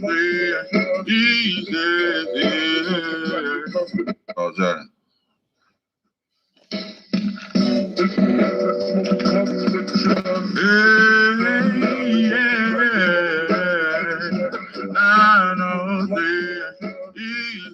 the easy. Oh, Jordan. I know the easy.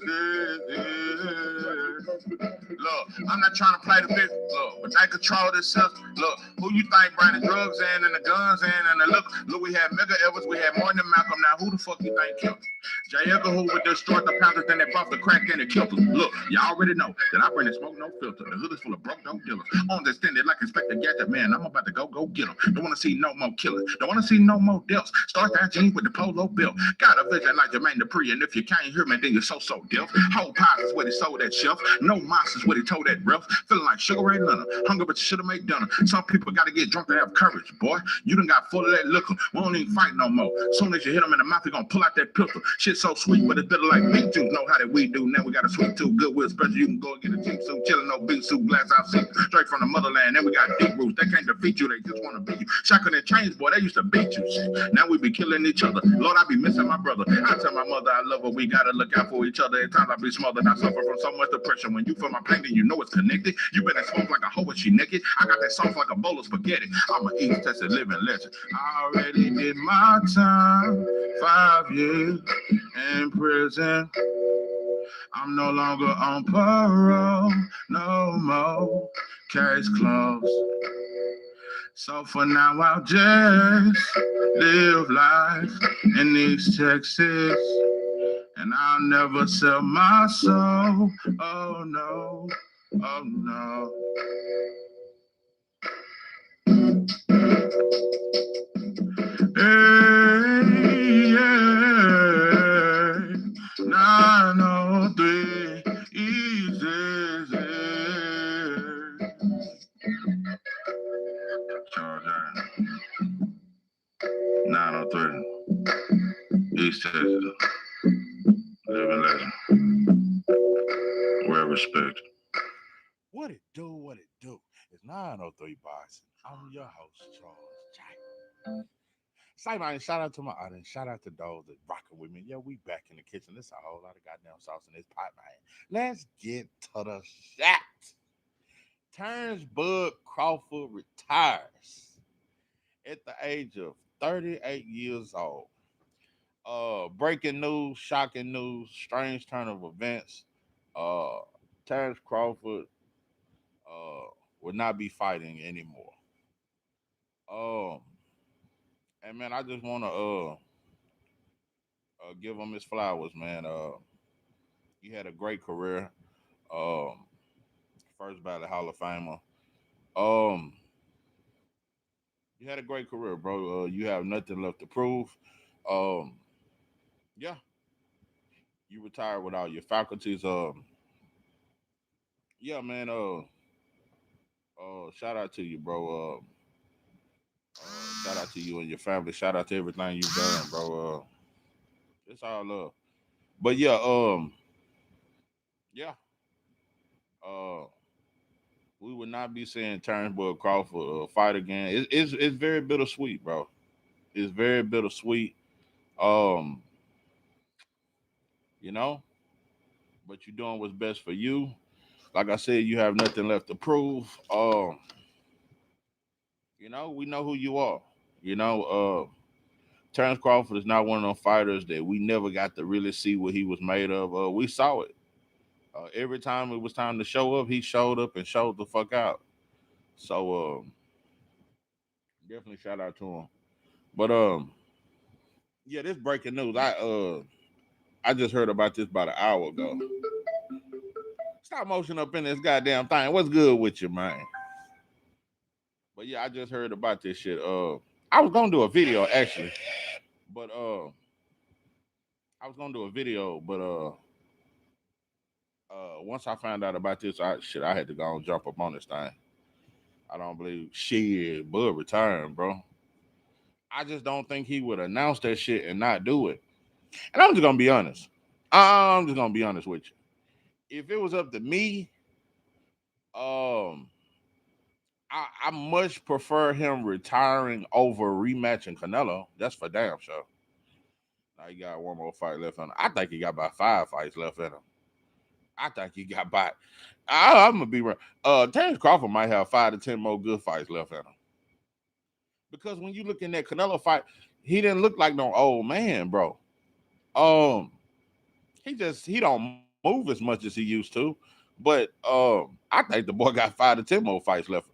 Look, I'm not trying to play the big look, but they control themselves. Look, who you think bring the drugs in and the guns in and the look, we had Mega Evans, we had more than Malcolm. Now who the fuck you think killed him? J. Edgar Hoover destroyed the Panthers, then they buffed the crack, then they killed them. Look, you already know that I bring the smoke, no filter. The hood is full of broke dope dealers. Understand it like Inspector Gadget, man. I'm about to go get them. Don't want to see no more killers. Don't want to see no more deaths. Start that jeans with the polo bill. Got a vision like Jermaine Dupri, and if you can't hear me, then you're so deaf. Whole pies is where they sold that shelf. No monsters where they told that breath. Feeling like Sugar Ray Leonard. Hungry, but you should have made dinner. Some people got to get drunk to have courage, boy. You done got full of that liquor. We don't even fight no more. Soon as you hit them in the mouth, you're going to pull out that pistol. Shit so sweet, but it's better like beet juice. Know how that we do. Now we got a sweet tooth. Goodwill special. You can go and get a cheap suit. Chilling, no beef soup, glass out soup. Straight from the motherland. Then we got deep roots. They can't defeat you. They just want to beat you. Shotgun and chains, boy. They used to beat you. Shit. Now we be killing each other. Lord, I be missing my brother. I tell my mother I love her. We got to look out for each other. At times I be smothered. I suffer from so much depression. When you feel my pain, then you know it's connected. You been smoke like a hoe and she naked. I got that sauce like a bowl of spaghetti. I'm an East Texas living legend. I already did my time. 5 years in prison. I'm no longer on parole. No more case closed. So for now I'll just live life in East Texas. And I'll never sell my soul. Oh no, oh no. Hey, yeah. 903 easy. Charge 903 East Texas. Living legend. Well respect. What it do? What it do? It's 903 Boxing. I'm your host, Charles Jack. Say, man, shout out to my audience. Shout out to those that rocking with me. Yeah, we back in the kitchen. There's a whole lot of goddamn sauce in this pot, man. Let's get to the shot. Terrance Bud Crawford retires at the age of 38 years old. Breaking news, shocking news, strange turn of events. Uh, Terrance Crawford will not be fighting anymore. Um, and man, I just want to give him his flowers, man. He had a great career. Um, First ballot Hall of Famer. Um, you had a great career, bro. You have nothing left to prove. Um, yeah, you retired with all your faculties. Yeah, man. Shout out to you, bro. Shout out to you and your family. Shout out to everything you've done, bro. It's all love. But yeah, yeah. Uh, we would not be seeing Turnbull Crawford fight again. It's very bittersweet, bro. It's very bittersweet. Um, you know, but you're doing what's best for you. Like I said, you have nothing left to prove. We know who you are. You know, Terrence Crawford is not one of those fighters that we never got to really see what he was made of. We saw it. Every time it was time to show up, he showed up and showed the fuck out. So definitely shout out to him. But yeah, this breaking news. I just heard about this about an hour ago. Stop motion up in this goddamn thing. What's good with you, man? But yeah, I just heard about this shit. I was gonna do a video actually, but I was gonna do a video, but once I found out about this, I had to go and jump up on this thing. I don't believe shit, Bud retiring, bro. I just don't think he would announce that shit and not do it. And I'm just gonna be honest. I'm just gonna be honest with you. If it was up to me, um, I much prefer him retiring over rematching Canelo. That's for damn sure. Now He got one more fight left in him. I think he got about 5 fights left in him. I think he got about. I'm gonna be right. Terrance Crawford might have 5 to 10 more good fights left in him. Because when you look in that Canelo fight, he didn't look like no old man, bro. Um, he don't move as much as he used to. But I think the boy got 5 to 10 more fights left.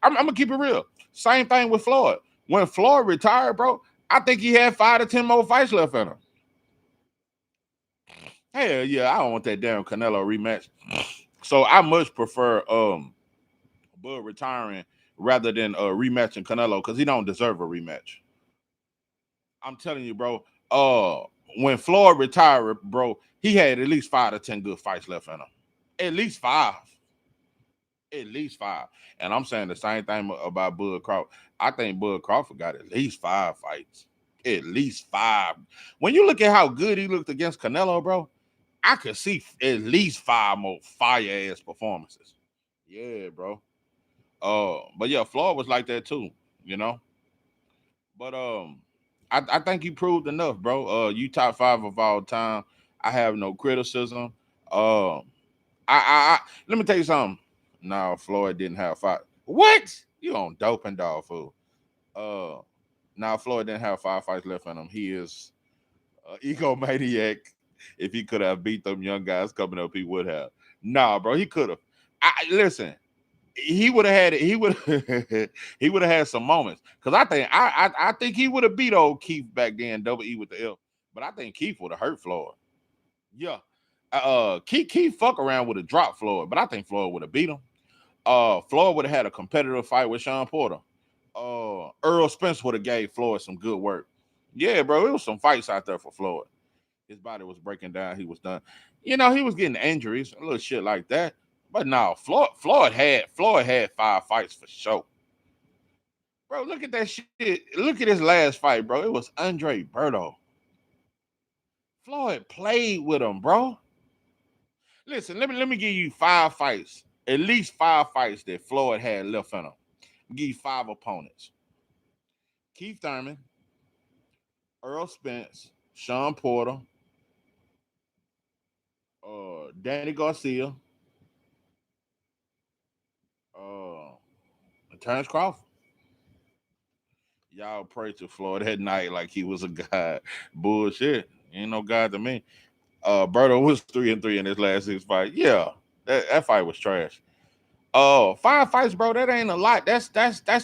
I'm gonna keep it real. Same thing with Floyd. When Floyd retired, bro, I think he had 5 to 10 more fights left in him. Hell yeah, I don't want that damn Canelo rematch. So I much prefer Bud retiring rather than rematching Canelo because he don't deserve a rematch. I'm telling you, bro. When Floyd retired, bro, he had at least 5 to 10 good fights left in him. At least five. At least five. And I'm saying the same thing about Bud Crawford. I think Bud Crawford got at least 5 fights. At least five. When you look at how good he looked against Canelo, bro, I could see at least 5 more fire ass performances. Yeah, bro. But yeah, Floyd was like that too, you know. But I think you proved enough, bro. You top five of all time. I have no criticism. Um, I let me tell you something. No, Floyd didn't have five. What? You on dope and dog food? Uh, now Floyd didn't have 5 fights left in him. He is egomaniac. If he could have beat them young guys coming up, he would have. Nah, bro, he could have. I listen. He would have had it. He would he would have had some moments because I think he would have beat old Keith back then, double E with the L. But I think Keith would have hurt Floyd. Yeah, Keith fuck around would have dropped Floyd, but I think Floyd would have beat him. Floyd would have had a competitive fight with Sean Porter. Earl Spence would have gave Floyd some good work. Yeah, bro, it was some fights out there for Floyd. His body was breaking down. He was done. You know, he was getting injuries, a little shit like that. But no, Floyd had 5 fights for sure. Bro, look at that shit. Look at his last fight, bro. It was Andre Berto. Floyd played with him, bro. Listen, let me give you 5 fights, at least 5 fights that Floyd had left in him. I'll give you 5 opponents: Keith Thurman, Earl Spence, Sean Porter, Danny Garcia, uh, Terrance Crawford. Y'all pray to Floyd that night like he was a god. Bullshit. Ain't no god to me. Berto was 3-3 in his last 6 fights. Yeah, that fight was trash. 5 fights, bro. That ain't a lot. That's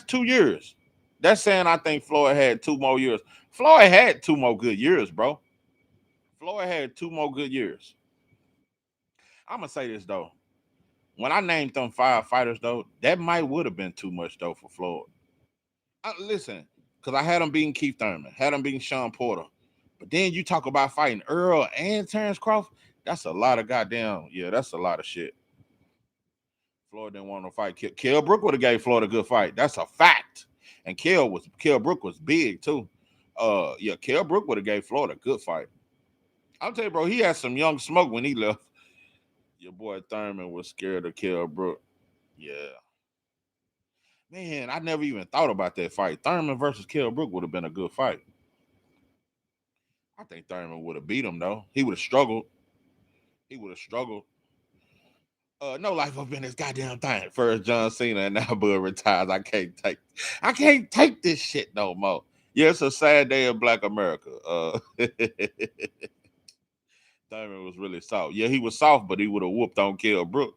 2 years. That's saying I think Floyd had 2 more years. Floyd had 2 more good years, bro. Floyd had 2 more good years. I'm gonna say this though. When I named them 5 fighters, though, that might would have been too much though for Floyd. Listen, because I had him beating Keith Thurman, had him beating Sean Porter, but then you talk about fighting Earl and Terrance Crawford. That's a lot of goddamn. Yeah, that's a lot of shit. Floyd didn't want to fight. Kell Brook would have gave Floyd a good fight. That's a fact. And Kell Brook was big too. Yeah, Kell Brook would have gave Floyd a good fight. I'll tell you, bro, he had some young smoke when he left. Your boy Thurman was scared of Kell Brook. Yeah. Man, I never even thought about that fight. Thurman versus Kell Brook would have been a good fight. I think Thurman would have beat him though. He would have struggled. He would have struggled. No life up in this goddamn thing. First John Cena and now Bud retires. I can't take this shit no more. Yeah, it's a sad day in Black America. Thurman was really soft. Yeah, he was soft, but he would have whooped on Kell Brook.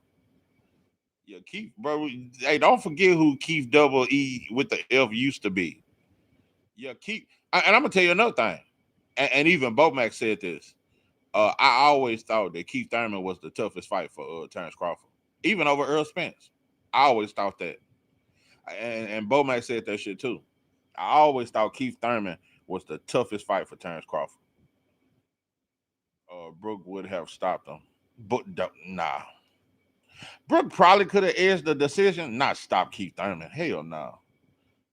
Yeah, Keith, bro. Hey, don't forget who Keith Double E with the F used to be. Yeah, Keith. And I'm gonna tell you another thing. And even Bomac said this. I always thought that Keith Thurman was the toughest fight for Terrance Crawford, even over Earl Spence. I always thought that, and Bomac said that shit too. I always thought Keith Thurman was the toughest fight for Terrance Crawford. Brooke would have stopped him, but nah. Brooke probably could have edged the decision, not stop Keith Thurman. Hell no. Nah.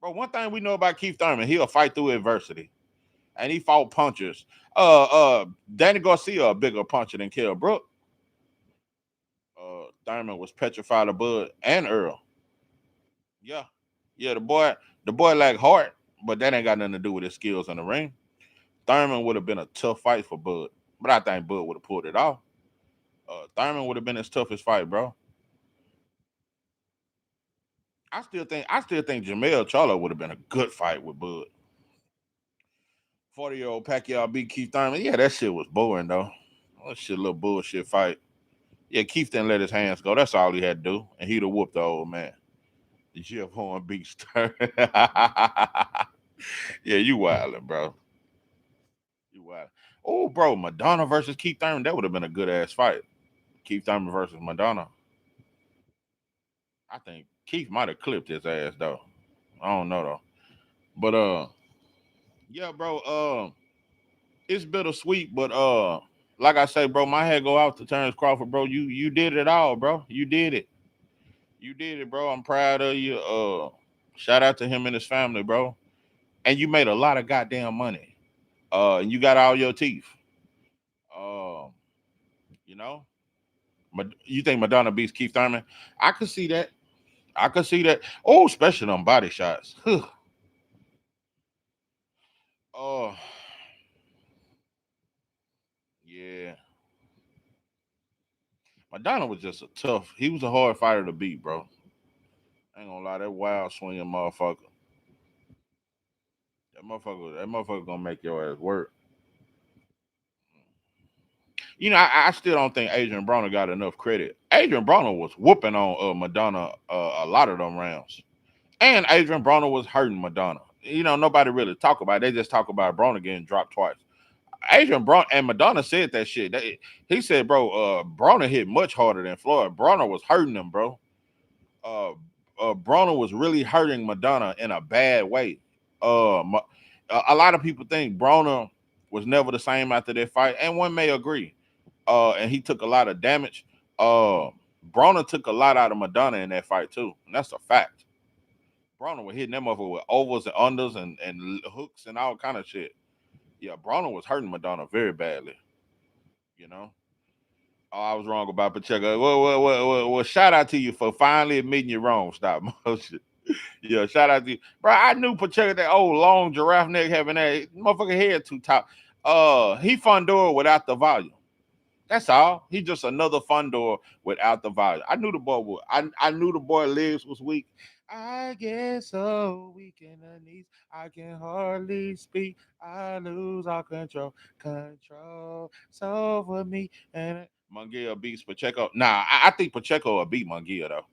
Bro, one thing we know about Keith Thurman, he'll fight through adversity. And he fought punchers. Danny Garcia a bigger puncher than Kell Brook. Thurman was petrified of Bud and Earl. Yeah. Yeah, the boy lacked heart, but that ain't got nothing to do with his skills in the ring. Thurman would have been a tough fight for Bud, but I think Bud would have pulled it off. Thurman would have been his toughest fight, bro. I still think Jamel Charlo would have been a good fight with Bud. 40-year-old Pacquiao beat Keith Thurman. Yeah, that shit was boring though. That shit, a little bullshit fight. Yeah, Keith didn't let his hands go. That's all he had to do, and he'd have whooped the old man. Jeff Horn beat Stern. Yeah, you wildin', bro. You wild. Oh, bro, Madonna versus Keith Thurman. That would have been a good ass fight. Keith Thurman versus Madonna. I think Keith might have clipped his ass though. I don't know though. But yeah, bro. It's bittersweet, but like I say, bro, my head go out to Terrance Crawford, bro. You did it all, bro. You did it. You did it, bro. I'm proud of you. Shout out to him and his family, bro. And you made a lot of goddamn money. And you got all your teeth. Um, you know, you think Madonna beats Keith Thurman? I could see that. I could see that. Oh, especially on body shots. Oh, yeah. Madonna was just a tough. He was a hard fighter to beat, bro. I ain't gonna lie, that wild swinging motherfucker. That motherfucker gonna make your ass work. You know, I still don't think Adrian Broner got enough credit. Adrian Broner was whooping on Madonna a lot of them rounds, and Adrian Broner was hurting Madonna. You know, nobody really talk about it. They just talk about Broner getting dropped twice. Adrian Broner and Madonna said that shit. He said, bro, Broner hit much harder than Floyd. Broner was hurting him, bro. Uh, Broner was really hurting Madonna in a bad way. A lot of people think Broner was never the same after that fight, and one may agree. And he took a lot of damage. Broner took a lot out of Madonna in that fight too, and that's a fact. Broner was hitting them over with overs and unders and hooks and all kind of shit. Yeah, Broner was hurting Madonna very badly. You know. Oh, I was wrong about Pacheco. Well, shout out to you for finally admitting you're wrong. Stop motion. Yeah, shout out to you, bro. I knew Pacheco, that old long giraffe neck, having that motherfucking head too top. He Fundora without the volume. That's all. He just another Fundora without the volume. I knew the boy would. I knew the boy legs was weak. I get so weak in the knees, I can hardly speak. I lose all control. Control so for me and Munguia beats Pacheco. Nah, I think Pacheco will beat Munguia though.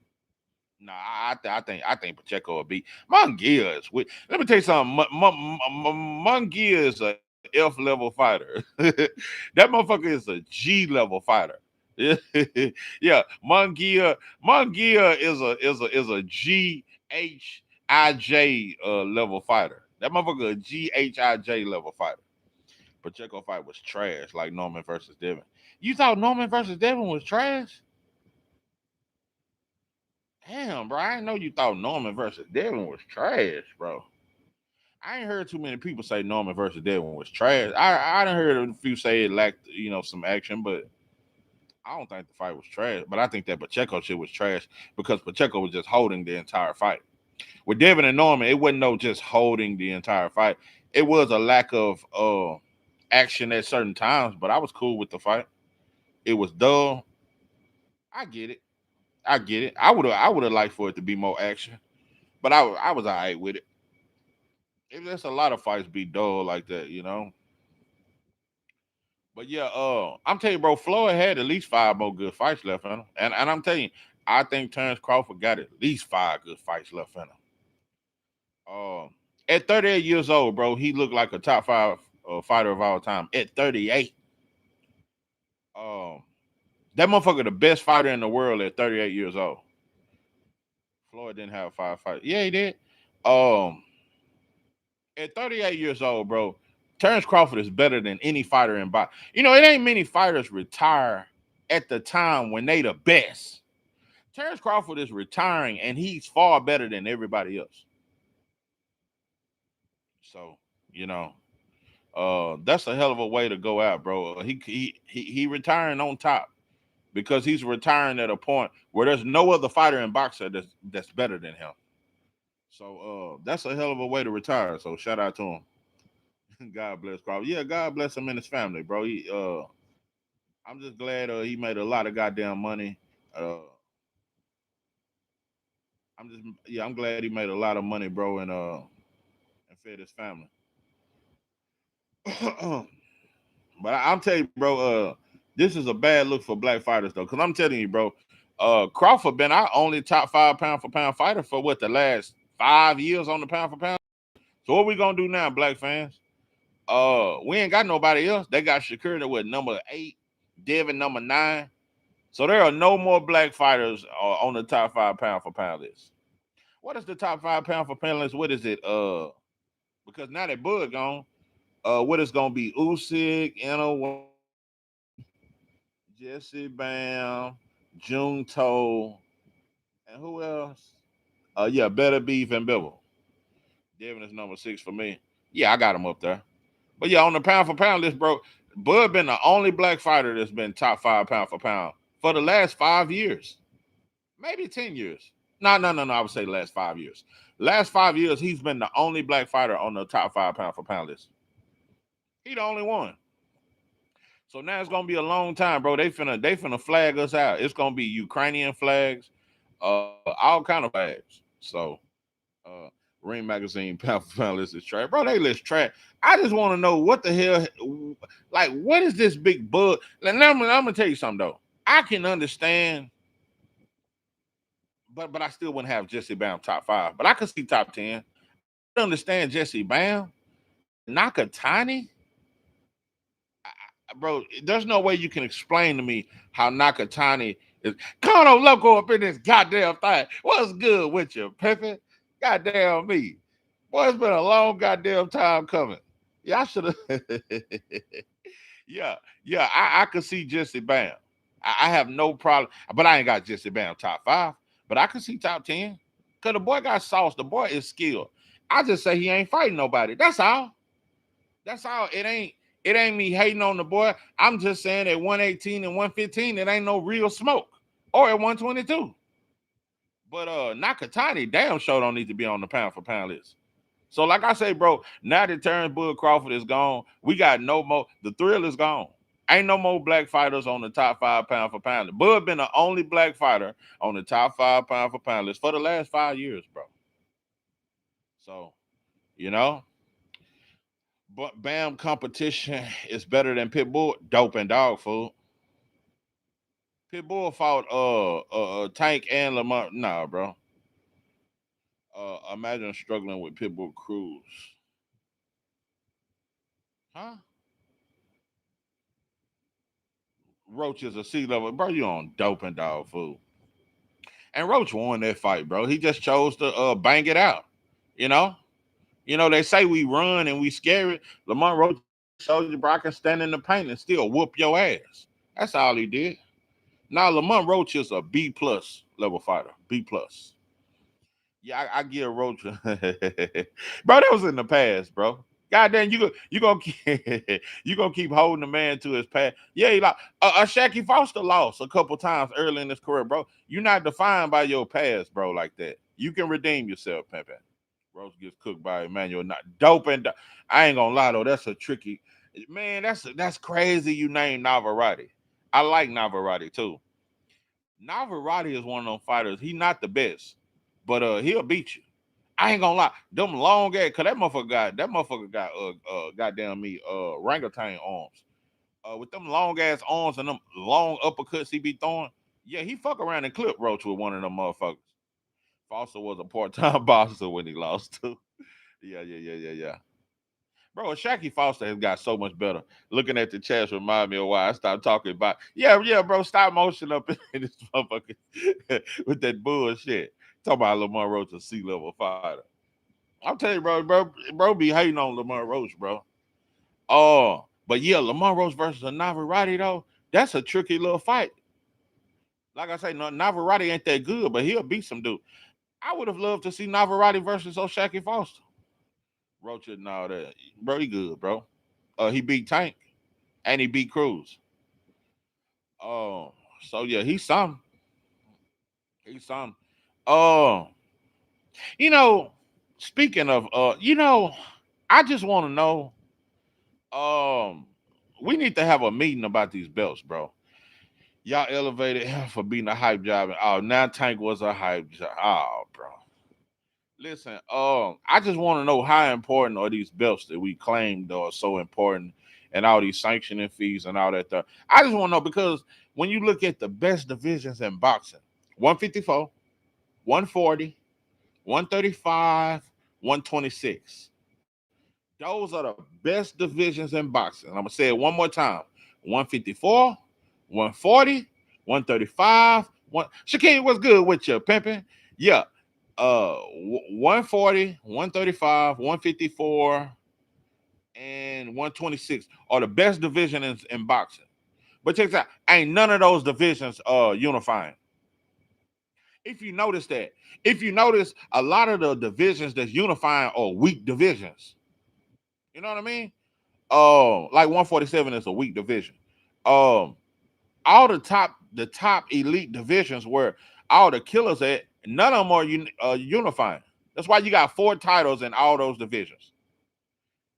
Nah, I think Pacheco will beat Munguia is with. Let me tell you something. Munguia is a F level fighter. That motherfucker is a G level fighter. Yeah, Munguia is a GHIJ level fighter. That motherfucker a GHIJ level fighter. Pacheco fight was trash, like Norman versus Devin. You thought Norman versus Devin was trash? Damn, bro. I didn't know you thought Norman versus Devin was trash, bro. I ain't heard too many people say Norman versus Devin was trash. I done heard a few say it lacked, some action, but I don't think the fight was trash. But I think that Pacheco shit was trash because Pacheco was just holding the entire fight. With Devin and Norman, it wasn't no just holding the entire fight. It was a lack of action at certain times, but I was cool with the fight. It was dull. I get it. I get it. I would have liked for it to be more action, but I was alright with it. There's a lot of fights be dull like that. But yeah, I'm telling you, bro, Floyd had at least five more good fights left in him, and I'm telling you, I think Terrance Crawford got at least five good fights left in him. At 38 years old, bro, he looked like a top five fighter of all time. At 38, um, that motherfucker the best fighter in the world at 38 years old. Floyd didn't have five fights. Yeah, he did. Um, at 38 years old, bro, Terrance Crawford is better than any fighter in boxing. It ain't many fighters retire at the time when they the best. Terrance Crawford is retiring, and he's far better than everybody else. So, you know, that's a hell of a way to go out, bro. He retiring on top because he's retiring at a point where there's no other fighter in boxing that's better than him. So that's a hell of a way to retire. So shout out to him. God bless Crawford. Yeah, God bless him and his family, bro. I'm just glad he made a lot of goddamn money. Uh, I'm glad he made a lot of money, bro, and fed his family. But I'm telling you, bro, this is a bad look for black fighters though, because I'm telling you, bro, Crawford been our only top 5 pound for pound fighter for what the last 5 years on the pound for pound. So what we gonna do now, black fans? We ain't got nobody else. They got Shakur with number 8, Devin number 9. So there are no more black fighters on the top 5 pound for pound list. What is the top 5 pound for pound list? What is it? Because now that Bud gone, what is gonna be Usyk, Jesse Bam, Junto, and who else? Yeah, Better Beef and Bibble. Devin is number 6 for me. Yeah, I got him up there. But yeah, on the pound for pound list, bro, Bud been the only black fighter that's been top 5 pound for pound for the last 5 years, maybe 10 years. No. I would say the last 5 years. Last 5 years, he's been the only black fighter on the top 5 pound for pound list. He the only one. So now it's gonna be a long time, bro. They finna flag us out. It's gonna be Ukrainian flags, all kind of flags. So, uh, Ring Magazine pound for pound list is trash, bro. They list trash. I just want to know what the hell, like, what is this big bug? Now, I'm gonna tell you something though. I can understand, but I still wouldn't have Jesse Bam top 5. But I could see top 10. I could understand Jesse Bam, but Nakatani. Bro, there's no way you can explain to me how Nakatani is. Kono Loco up in this goddamn thing. What's good with you, Pepe? Goddamn me. Boy, it's been a long goddamn time coming. Yeah, I should have. yeah, I could see Jesse Bam. I have no problem, but I ain't got Jesse Bam top 5. But I could see top 10. Because the boy got sauce. The boy is skilled. I just say he ain't fighting nobody. That's all. That's all. It ain't me hating on the boy. I'm just saying at 118 and 115, it ain't no real smoke. Or at 122. But Nakatani damn sure don't need to be on the pound for pound list. So like I say, bro, now that Terrance Bud Crawford is gone, we got no more. The thrill is gone. Ain't no more black fighters on the top 5 pound for pound list. Bud been the only black fighter on the top 5 pound for pound list for the last 5 years, bro. So, you know, but Bam competition is better than Pitbull. Dope and dog food. Pitbull fought Tank and Lamont. Nah, bro. Imagine struggling with Pitbull Cruz. Huh? Roach is a sea level, bro. You on dope and dog food. And Roach won that fight, bro. He just chose to bang it out. You know. They say we run and we scary. Lamont Roach showed you, bro, I can stand in the paint and still whoop your ass. That's all he did. Now Lamont Roach is a B plus level fighter. B plus. Yeah, I give Roach, bro. That was in the past, bro. Goddamn, you gonna keep, you gonna keep holding the man to his past. Yeah, he like Shaqy Foster lost a couple times early in his career, bro. You're not defined by your past, bro, like that. You can redeem yourself, Pepe. Roach gets cooked by Emmanuel. Not dope and I ain't gonna lie though. That's a tricky man. That's crazy. You named Navarrete. I like Navarrete too. Navarrete is one of them fighters. He not the best, but he'll beat you. I ain't gonna lie. Them long ass, cause that motherfucker got goddamn me orangutan arms. With them long ass arms and them long uppercuts he be throwing. Yeah, he fuck around and clip Roach with one of them motherfuckers. Foster was a part-time boxer when he lost too. Yeah. Bro, Shaqy Foster has got so much better. Looking at the chest remind me of why I stopped talking about. Yeah, bro. Stop motion up in this motherfucker with that bullshit. Talking about Lamar Roach, a C-level fighter. I'm telling you, bro, be hating on Lamar Roach, bro. Oh, but yeah, Lamar Roach versus a Navarrete though, that's a tricky little fight. Like I say, no, Navarrete ain't that good, but he'll beat some dude. I would have loved to see Navarrete versus O'Shaki Foster. Roach and all that. Bro, he good, bro. He beat Tank and he beat Cruz. So yeah, he's some. He's some. Uh, you know, speaking of I just want to know. Um, we need to have a meeting about these belts, bro. Y'all elevated him for being a hype job, and oh, now Tank was a hype job. Oh, bro. Listen, I just want to know how important are these belts that we claimed are so important, and all these sanctioning fees and all that stuff. I just want to know because when you look at the best divisions in boxing, 154, 140, 135, 126. Those are the best divisions in boxing. I'm gonna say it one more time: 154, 140, 135. One. Shaquille, what's good with you, pimping? Yeah, 140, 135, 154, and 126 are the best divisions in boxing. But check this out: ain't none of those divisions unifying. If you notice that, if you notice, a lot of the divisions that's unifying are weak divisions. You know what I mean? Like 147 is a weak division. Um, all the top elite divisions where all the killers at, none of them are unifying. That's why you got 4 titles in all those divisions.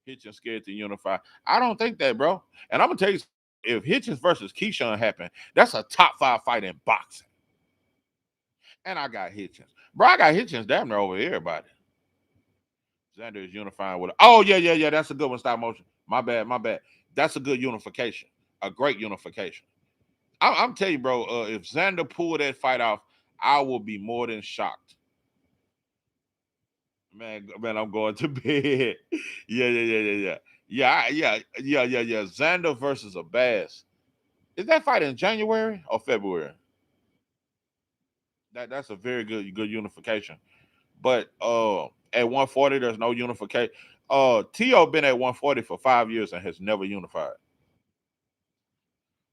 Hitchens scared to unify. I don't think that, bro. And I'm gonna tell you, if Hitchens versus Keyshawn happen, that's a top 5 fight in boxing. And I got Hitchens, bro. I got Hitchens damn near over everybody. Xander is unifying with. Oh yeah, yeah, yeah. That's a good one. Stop motion. My bad, my bad. That's a good unification. A great unification. I'm telling you, bro. If Xander pulled that fight off, I will be more than shocked. Man, I'm going to bed. Yeah, yeah, yeah, yeah, yeah. Yeah. Xander versus a Bass. Is that fight in January or February? That's a very good unification. But at 140, there's no unification. T.O. been at 140 for 5 years and has never unified.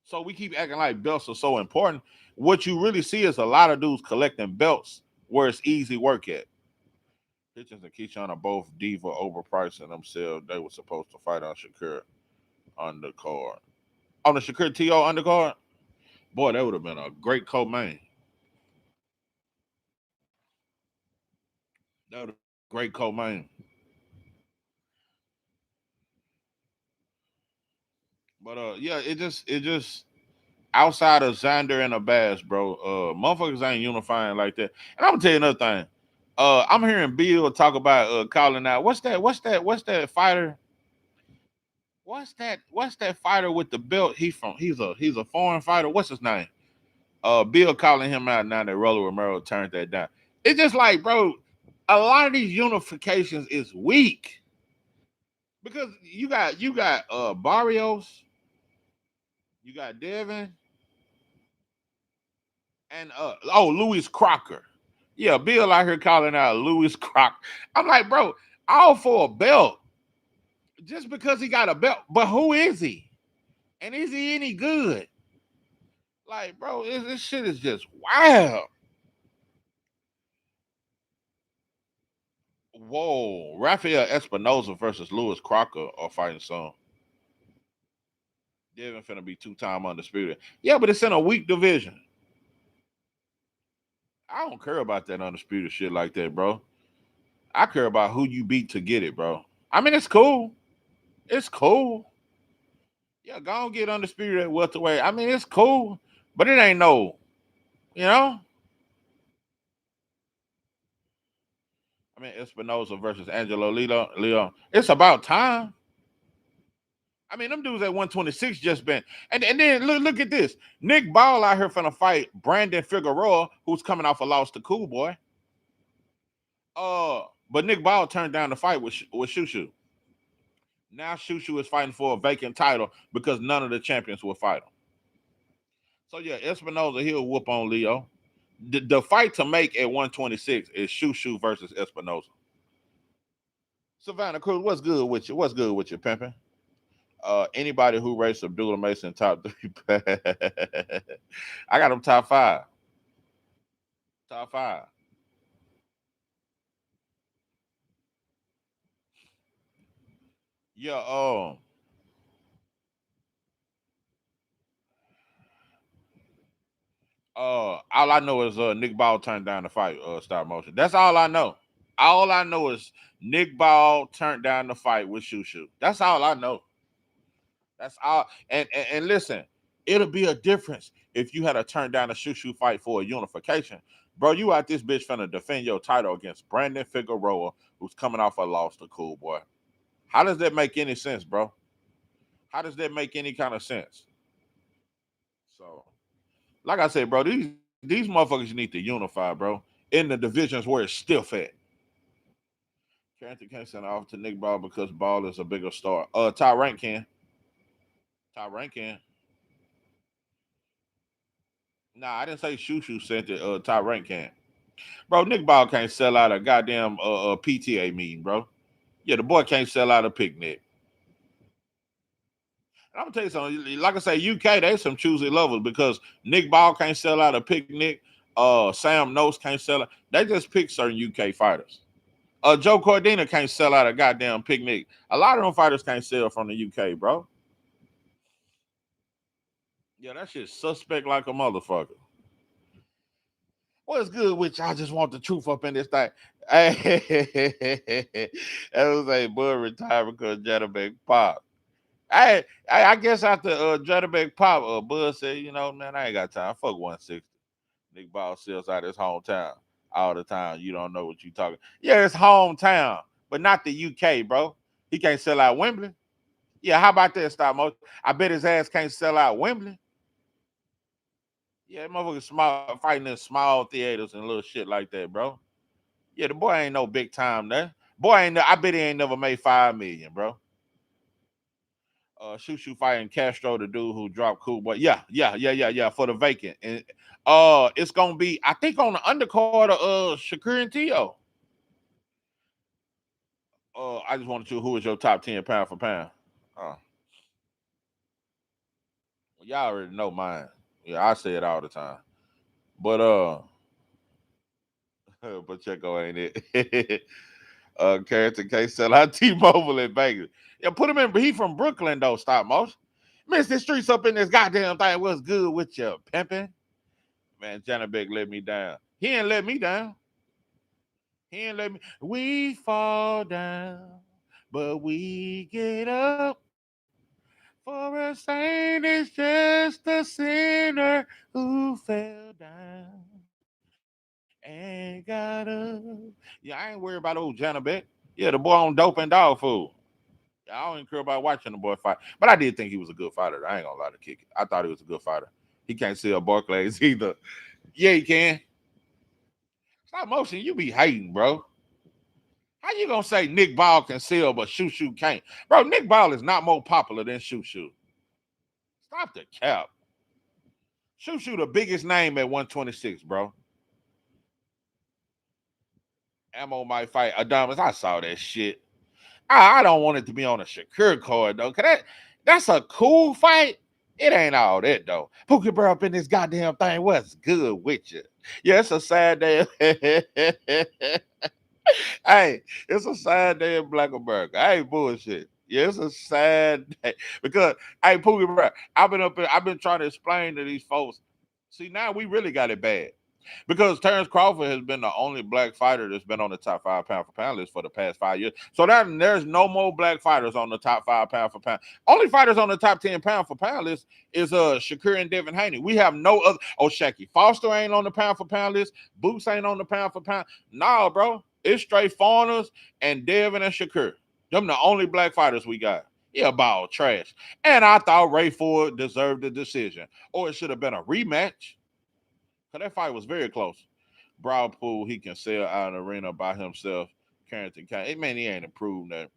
So we keep acting like belts are so important. What you really see is a lot of dudes collecting belts where it's easy work at. Hitchens and Keyshawn are both diva overpricing themselves. They were supposed to fight on Shakur undercard. On the Shakur T.O. undercard? Boy, that would have been a great co-main. That would have been a great co-main. But yeah, it just outside of Xander and a Bass, bro, motherfuckers ain't unifying like that. And I'm gonna tell you another thing. I'm hearing Bill talk about calling out. What's that fighter? What's that fighter with the belt? He's a foreign fighter. What's his name? Bill calling him out now that Rolly Romero turned that down. It's just like, bro, a lot of these unifications is weak because you got Barrios, you got Devin, and Louis Crocker. Yeah, Bill out here calling out Louis Crocker. I'm like, bro, all for a belt. Just because he got a belt, but who is he? And is he any good? Like, bro, this shit is just wild. Whoa, Rafael Espinoza versus Louis Crocker are fighting soon. Devin finna be 2-time undisputed. Yeah, but it's in a weak division. I don't care about that undisputed shit like that, bro. I care about who you beat to get it, bro. I mean, it's cool. It's cool. Yeah, go and get undisputed at welterweight. I mean, it's cool, but it ain't no, you know. I mean, Espinoza versus Angelo Leon. It's about time. I mean, them dudes at 126 just been, and then look at this. Nick Ball out here finna fight Brandon Figueroa, who's coming off a loss to Cool Boy. But Nick Ball turned down the fight with Shushu. Now Shushu is fighting for a vacant title because none of the champions will fight him. So yeah, Espinoza he'll whoop on Leo. The fight to make at 126 is Shushu versus Espinoza. Savannah Cruz, what's good with you? What's good with you, pimping? Anybody who rates Abdullah Mason top 3. I got him top 5. Top 5. Yeah. All I know is Nick Ball turned down the fight. Stop motion. That's all I know. All I know is Nick Ball turned down the fight with Shushu. That's all I know. That's all. And listen, it'll be a difference if you had to turn down a shoo fight for a unification. Bro, you out this bitch finna defend your title against Brandon Figueroa, who's coming off a loss to Cool Boy. How does that make any sense, bro? How does that make any kind of sense? So, like I said, bro, these motherfuckers need to unify, bro, in the divisions where it's still fat. Carrington can't send off to Nick Ball because Ball is a bigger star. Ty Rank can. Ty Rank can. Nah, I didn't say Shushu sent it. Ty Rank can. Bro, Nick Ball can't sell out a goddamn PTA meeting, bro. Yeah, the boy can't sell out a picnic. And I'm gonna tell you something. Like I say, UK, they some choosy lovers because Nick Ball can't sell out a picnic. Sam Nose can't sell it. They just pick certain UK fighters. Joe Cordina can't sell out a goddamn picnic. A lot of them fighters can't sell from the UK, bro. Yeah, that shit's suspect like a motherfucker. What's good with y'all? Just want the truth up in this thing. Hey, that was a boy retired because Jadabeck Pop. I guess after Jadabeck Pop, Bud said, you know, man, I ain't got time. Fuck 160. Nick Ball sells out his hometown all the time. You don't know what you talking. Yeah, it's hometown, but not the UK, bro. He can't sell out Wembley. Yeah, how about that, Stop Motion? I bet his ass can't sell out Wembley. Yeah, motherfuckers small fighting in small theaters and little shit like that, bro. Yeah, the boy ain't no big time there. Boy ain't. I bet he ain't never made 5 million, bro. Shushu fighting Castro, the dude who dropped Cool Boy. Yeah, for the vacant. And it's gonna be, I think, on the undercard of Shakur and Tio. I just wanted to. Who is your top 10 pound for pound? Y'all already know mine. Yeah, I say it all the time. But Pacheco ain't it. Carrington can't sell out T-Mobile in Vegas. Yeah, put him in. He from Brooklyn though. Stop motion. Miss the streets up in this goddamn thing. What's good with you, pimping? Man, Janet Beck let me down. He ain't let me down. He ain't let me. We fall down, but we get up. For a saint is just a sinner who fell down and got up. Yeah, I ain't worried about old Janet Beck. Yeah, the boy on dope and dog food. I don't even care about watching the boy fight. But I did think he was a good fighter. I ain't gonna lie to kick it. I thought he was a good fighter. He can't sell Barclays either. Yeah, he can. Stop motion. You be hating, bro. How you gonna say Nick Ball can sell but Shushu can't? Bro, Nick Ball is not more popular than Shushu. Stop the cap. Shushu the biggest name at 126, bro. Ammo might fight Adamas. I saw that shit. I don't want it to be on a Shakur card though. Cause that's a cool fight. It ain't all that though. Pookie Bear up in this goddamn thing. What's good with you? Yeah, it's a sad day. Hey, it's a sad day in Black America. I ain't bullshit. Yeah, it's a sad day because hey, Pookie Bear, I've been trying to explain to these folks. See, now we really got it bad. Because Terrance Crawford has been the only black fighter that's been on the top 5 pound for pound list for the past 5 years. So that there's no more black fighters on the top 5 pound for pound. Only fighters on the top 10 pound for pound list is Shakur and Devin Haney. We have no other. Oh, Shaky Foster ain't on the pound for pound list. Boots ain't on the pound for pound. Nah, bro. It's straight foreigners and Devin and Shakur. Them the only black fighters we got. Yeah, ball trash. And I thought Ray Ford deserved the decision. Or it should have been a rematch. Because that fight was very close. Broadpool, he can sell out an arena by himself. Carrington, man, he ain't improved that.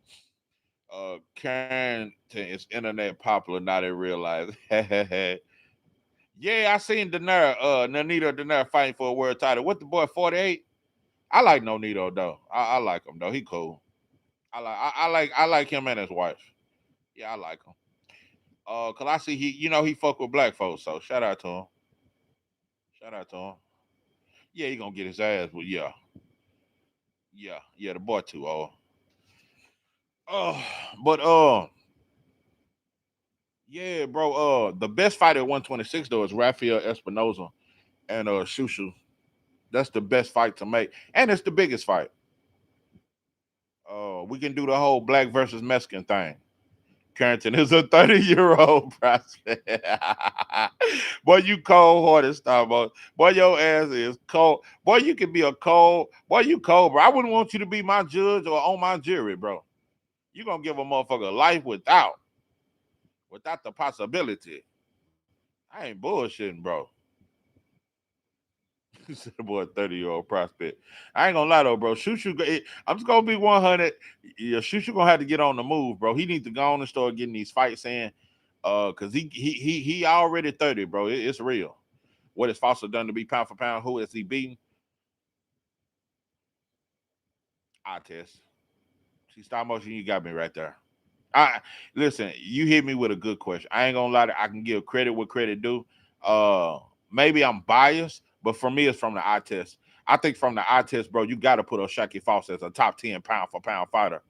Carrington is internet popular, now they realize. Yeah, I seen Daenerys, Nonito Daenerys fighting for a world title. What the boy, 48? I like Nonito though. I like him though. He cool. I like him and his wife. Yeah, I like him. Cause I see he fuck with black folks, so shout out to him. Shout out to him. Yeah, he gonna get his ass, but yeah, the boy too old. But yeah, bro. The best fight at 126 though is Rafael Espinoza and Shushu. That's the best fight to make, and it's the biggest fight. We can do the whole black versus Mexican thing. Carrington is a 30-year-old prospect. Boy, you cold hearted Starbucks. Boy, your ass is cold. Boy, you can be a cold. Boy, you cold, bro. I wouldn't want you to be my judge or on my jury, bro. You gonna give a motherfucker life without the possibility. I ain't bullshitting, bro. Said boy, 30-year-old prospect. I ain't gonna lie though, bro. I'm just gonna be 100. Yeah, Shushu gonna have to get on the move, bro. He needs to go on and start getting these fights in. Cause he already 30, bro. It's real. What is Foster done to be pound for pound? Who is he beating? I test. See, stop motion, you got me right there. I listen, you hit me with a good question. I ain't gonna lie I can give credit what credit due. Uh Maybe I'm biased, but for me it's from the eye test. I think from the eye test, bro, you gotta put O'Shaquie Foster as a top 10 pound for pound fighter.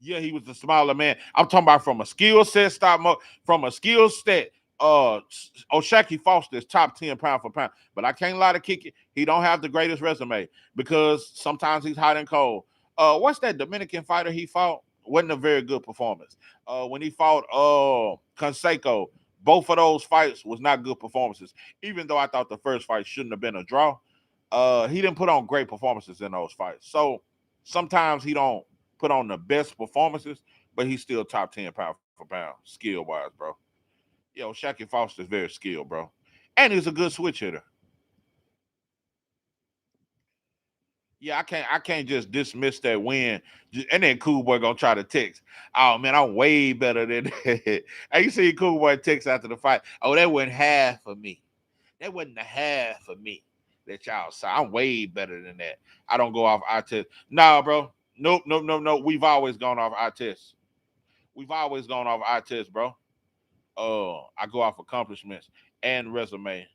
Yeah, he was the smaller man. I'm talking about from a skill set, from a skill set. O'Shaquie Foster is top 10 pound for pound. But I can't lie to kick it. He don't have the greatest resume because sometimes he's hot and cold. What's that Dominican fighter he fought? Wasn't a very good performance. When he fought Canseco, both of those fights was not good performances. Even though I thought the first fight shouldn't have been a draw. He didn't put on great performances in those fights. So sometimes he don't put on the best performances, but he's still top 10 pound for pound, skill wise, bro. Yo, Shaqie Foster's very skilled, bro. And he's a good switch hitter. Yeah, I can't just dismiss that win. And then Cool Boy gonna try to text. Oh man, I'm way better than that. Hey, you see Cool Boy text after the fight. Oh, that wasn't half of me. That wasn't a half of me that y'all saw. I'm way better than that. I don't go off eye test. Nah, bro. Nope, nope, nope, nope. We've always gone off eye test. We've always gone off eye test, bro. I go off accomplishments and resume.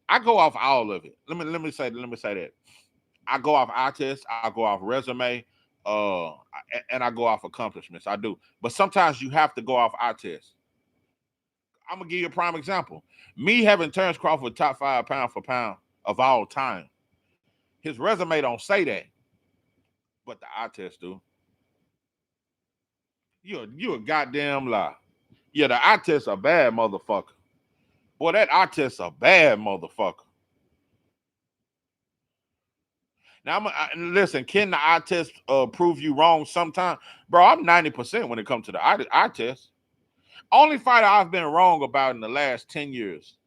I go off all of it. Let me say that. I go off eye test. I go off resume. And I go off accomplishments. I do. But sometimes you have to go off eye test. I'm gonna give you a prime example. Me having Terrance Crawford top 5 pound for pound of all time. His resume don't say that, but the eye test do. You a goddamn lie. Yeah, the eye test a bad motherfucker. Boy, that eye test a bad motherfucker. Now, listen, can the eye test prove you wrong sometime? Bro, I'm 90% when it comes to the eye test. Only fighter I've been wrong about in the last 10 years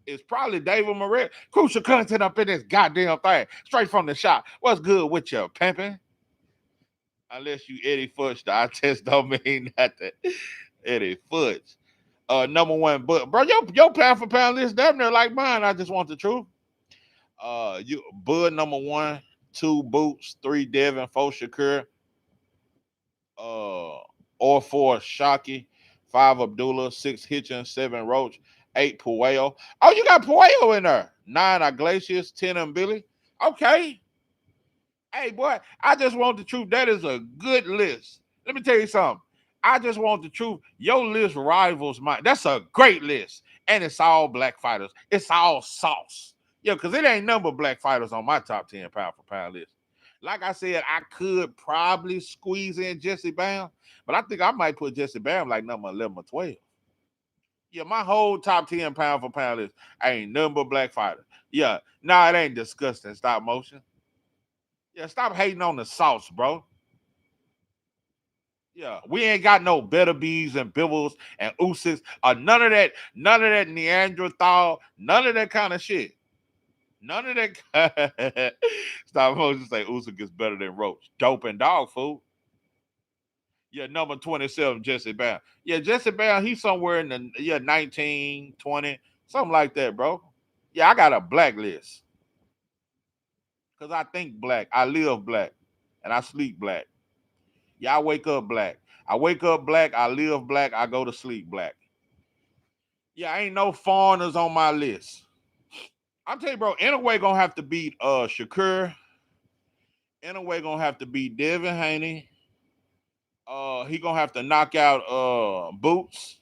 is probably David Moret. Crucial content up in this goddamn thing. Straight from the shop. What's good with you, pimping? Unless you Eddie Futch, the eye test don't mean nothing. Eddie Futch. Number one, but bro, your pound for pound list damn near like mine. I just want the truth. You Bud number one, two Boots, three Devin, four Shakur, uh, or four Shockey, five Abdullah, six Hitchens, seven Roach, eight Puello. Oh, you got Puello in there. Nine Iglesias, 10 Billy. Okay. Hey, boy, I just want the truth. That is a good list. Let me tell you something. I just want the truth. Your list rivals mine. That's a great list. And it's all black fighters. It's all sauce. Yeah, because it ain't number black fighters on my top 10 pound for pound list. Like I said, I could probably squeeze in Jesse Bam, but I think I might put Jesse Bam like number 11 or 12. Yeah, my whole top 10 pound for pound list ain't number black fighters. Yeah, nah, it ain't disgusting. Stop motion. Yeah, stop hating on the sauce, bro. Yeah, we ain't got no better bees and bibbles and ooses or none of that Neanderthal, none of that kind of shit. None of that. Stop motion say Usyk gets better than Roach. Dope and dog food. Yeah, number 27, Jesse Bam. Yeah, Jesse Bam, he's somewhere in the 19, 20, something like that, bro. Yeah, I got a black list. Because I think black, I live black, and I sleep black. Yeah, I wake up black. I wake up black, I live black, I go to sleep black. Yeah, ain't no foreigners on my list. I'll tell you, bro, anyway gonna have to beat Shakur. Anyway gonna have to beat Devin Haney. He gonna have to knock out Boots.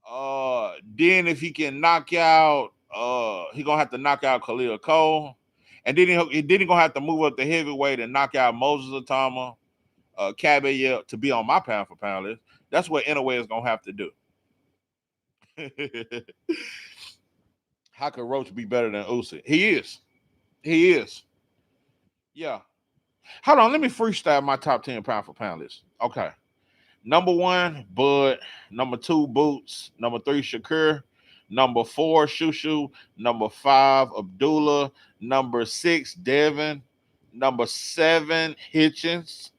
Then if he can knock out, he gonna have to knock out Khalil Cole. And then he gonna have to move up the heavyweight and knock out Moses Atama, Caballero to be on my pound for pound list. That's what Inouye is gonna have to do. How could Roach be better than Usyk? He is. He is. Yeah. Hold on. Let me freestyle my top 10 pound for pound list. Okay. Number one, Bud. Number two, Boots. Number three, Shakur. Number four, Shushu. Number five, Abdullah. Number six, Devin. Number seven, Hitchens.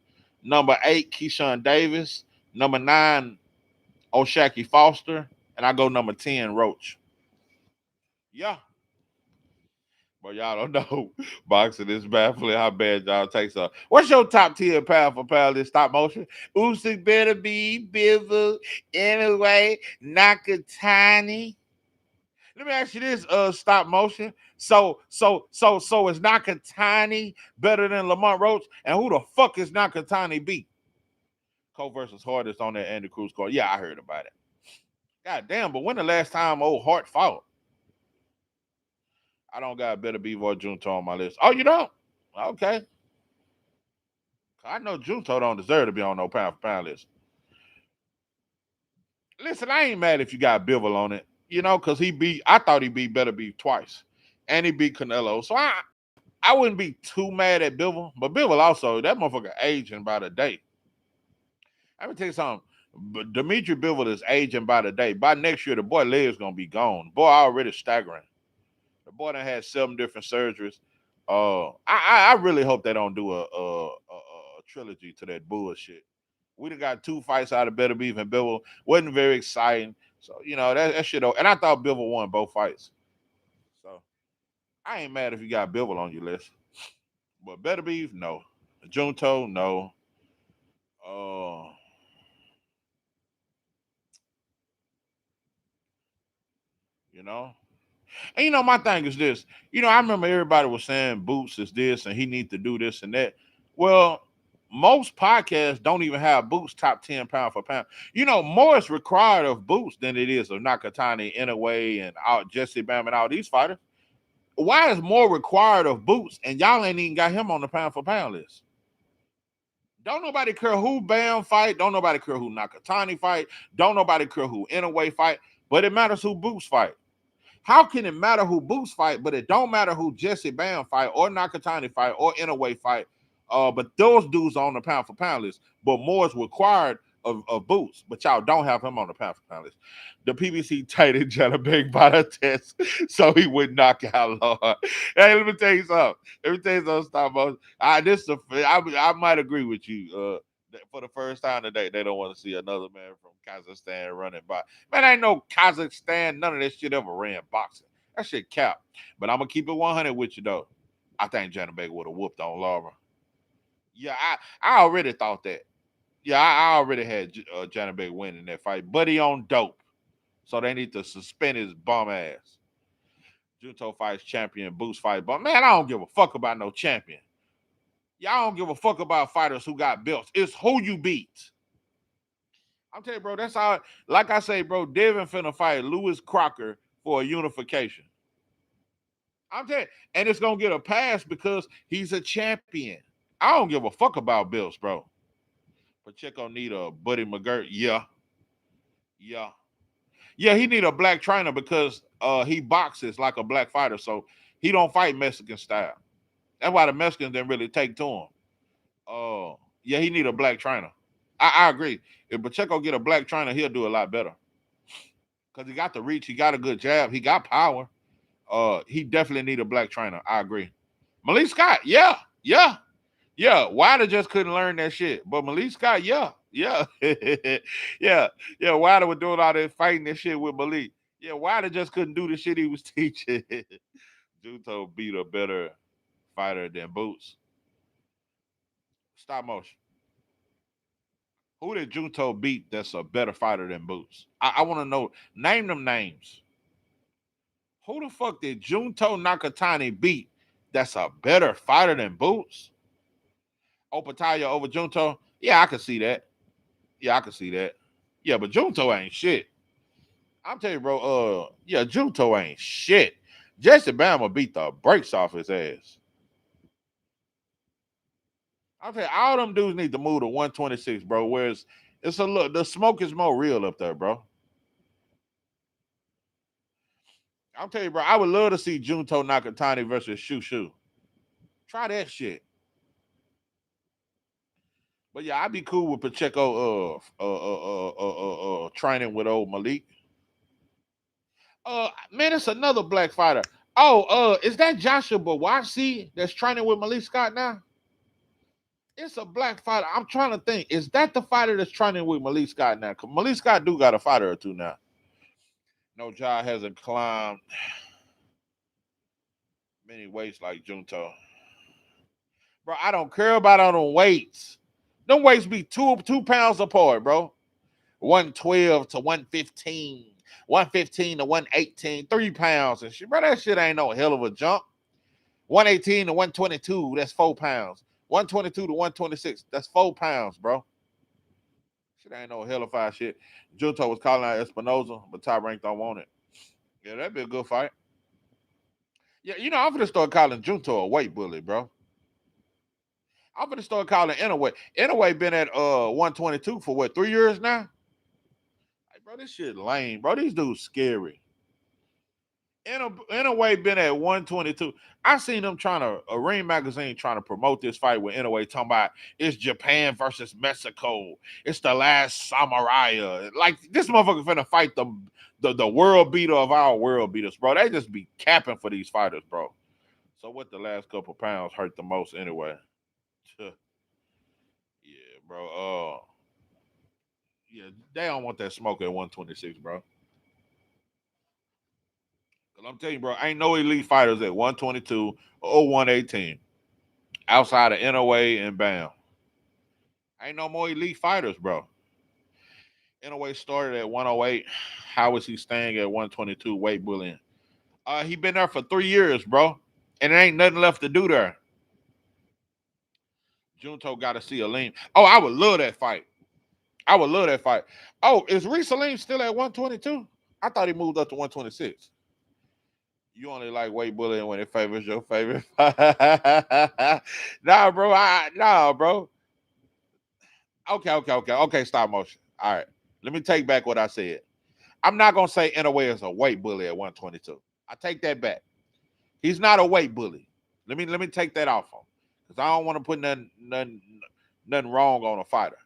Number eight, Keyshawn Davis. Number nine, O'Shaquie Foster. And I go number 10, Roach. Yeah. But y'all don't know. Boxing is baffling how bad y'all take so. What's your top 10 pound for pound in stop motion? Usyk better be Bivol. Anyway, Nakatani. Let me ask you this, stop motion. So is Nakatani better than Lamont Roach? And who the fuck is Nakatani beat? Cole versus Hardest on that Andy Cruz card. Yeah, I heard about it. God damn, but when the last time old Hart fought? I don't got Better Beaver or Junto on my list. Oh, you don't? Okay. I know Junto don't deserve to be on no pound for pound list. Listen, I ain't mad if you got Bivol on it, because I thought he beat Better Beef twice. And he beat Canelo. So I wouldn't be too mad at Bivol. But Bivol also, that motherfucker aging by the day. Let me tell you something. Dimitri Bivol is aging by the day. By next year, the boy leg's going to be gone. The boy already staggering. The boy done had 7 different surgeries. I really hope they don't do a trilogy to that bullshit. We done got 2 fights out of Better Beef and Bivol. Wasn't very exciting. So, that shit. And I thought Bivol won both fights. So, I ain't mad if you got Bivol on your list. But Better Beef, no. Junto, no. And my thing is this. I remember everybody was saying Boots is this and he needs to do this and that. Well, most podcasts don't even have Boots top 10 pound for pound. More is required of Boots than it is of Nakatani, Inouye, and Jesse Bam and all these fighters. Why is more required of Boots and y'all ain't even got him on the pound for pound list? Don't nobody care who Bam fight. Don't nobody care who Nakatani fight. Don't nobody care who Inouye fight. But it matters who Boots fight. How can it matter who Boots fight, but it don't matter who Jesse Bam fight or Nakatani fight or Inouye fight? But those dudes are on the pound for pound list. But more is required of Boots, but y'all don't have him on the pound for pound list. The PBC tightened Janabek by the test, so he would knock out Lord. Hey, let me tell you something. Stop motion. I might agree with you. For the first time today, they don't want to see another man from Kazakhstan running by. Man, ain't no Kazakhstan. None of that shit ever ran boxing. That shit cap. But I'm gonna keep it 100 with you though. I think Janabek would have whooped on Laura. Yeah, I already thought that. Yeah, I already had Janabek winning that fight, but he on dope. So they need to suspend his bum ass. Junto fights champion, Boots fight bum. Man, I don't give a fuck about no champion. Y'all don't give a fuck about fighters who got belts. It's who you beat. I'm telling you, bro, that's how, like I say, bro, Devin finna fight Lewis Crocker for a unification. I'm telling you, and it's gonna get a pass because he's a champion. I don't give a fuck about belts, bro. Pacheco need a Buddy McGirt. Yeah. Yeah, he need a black trainer because he boxes like a black fighter, so he don't fight Mexican style. That's why the Mexicans didn't really take to him. Yeah, he need a black trainer. I agree. If Pacheco get a black trainer, he'll do a lot better. Because he got the reach, he got a good jab, he got power. He definitely need a black trainer. I agree. Malik Scott, yeah. Wilder just couldn't learn that shit. But Malik Scott, yeah. Wilder was doing all that fighting and shit with Malik. Yeah, Wilder just couldn't do the shit he was teaching. Junto beat a better fighter than Boots. Stop motion. Who did Junto beat that's a better fighter than Boots? I want to know. Name them names. Who the fuck did Junto Nakatani beat that's a better fighter than Boots? Opataya over Junto? Yeah, I can see that. Yeah, but Junto ain't shit. I'm telling you, bro, Junto ain't shit. Jesse Bama beat the brakes off his ass. I'm telling you, all them dudes need to move to 126, bro. Whereas It's a look. The smoke is more real up there, bro. I'll tell you, bro. I would love to see Junto Nakatani versus Shu Shu. Try that shit. But yeah, I'd be cool with Pacheco training with old Malik. Man, it's another black fighter. Oh, is that Joshua Bawasi that's training with Malik Scott now? It's a black fighter. I'm trying to think. Is that the fighter that's training with Malik Scott now? Cause Malik Scott do got a fighter or two now. No, Ja hasn't climbed many weights like Junto. Bro, I don't care about all the weights. Them weights be two pounds apart, bro. 112 to 115, 115 to 118, 3 pounds and shit. Bro, that shit ain't no hell of a jump. 118 to 122, that's 4 pounds. 122 to 126, that's 4 pounds, bro. Shit ain't no hellified shit. Junto was calling out Espinoza, but Top Rank don't want it. Yeah, that'd be a good fight. Yeah, I'm gonna start calling Junto a weight bully, bro. I'm gonna start calling Inouye. Inouye been at 122 for what, 3 years now? Like, bro, this shit lame, bro. These dudes scary. Inouye been at 122. I seen them trying to a Ring magazine trying to promote this fight with Inouye, talking about it's Japan versus Mexico. It's the last samurai. Like this motherfucker finna fight the world beater of our world beaters, bro. They just be capping for these fighters, bro. So what the last couple pounds hurt the most anyway? Yeah, bro. Yeah, they don't want that smoke at 126, bro. Cause I'm telling you, bro, ain't no elite fighters at 122 or 118 outside of Inouye and Bam. Ain't no more elite fighters, bro. Inouye started at 108. How is he staying at 122 weight bullying? He been there for 3 years, bro, and there ain't nothing left to do there. Junto got to see Aleem. Oh, I would love that fight. I would love that fight. Oh, is Reese Aleem still at 122? I thought he moved up to 126. You only like weight bullying when it favors your favorite. Nah, bro. Nah, bro. Okay. Stop motion. All right. Let me take back what I said. I'm not gonna say Inouye is a weight bully at 122. I take that back. He's not a weight bully. Let me take that off him because I don't want to put nothing wrong on a fighter.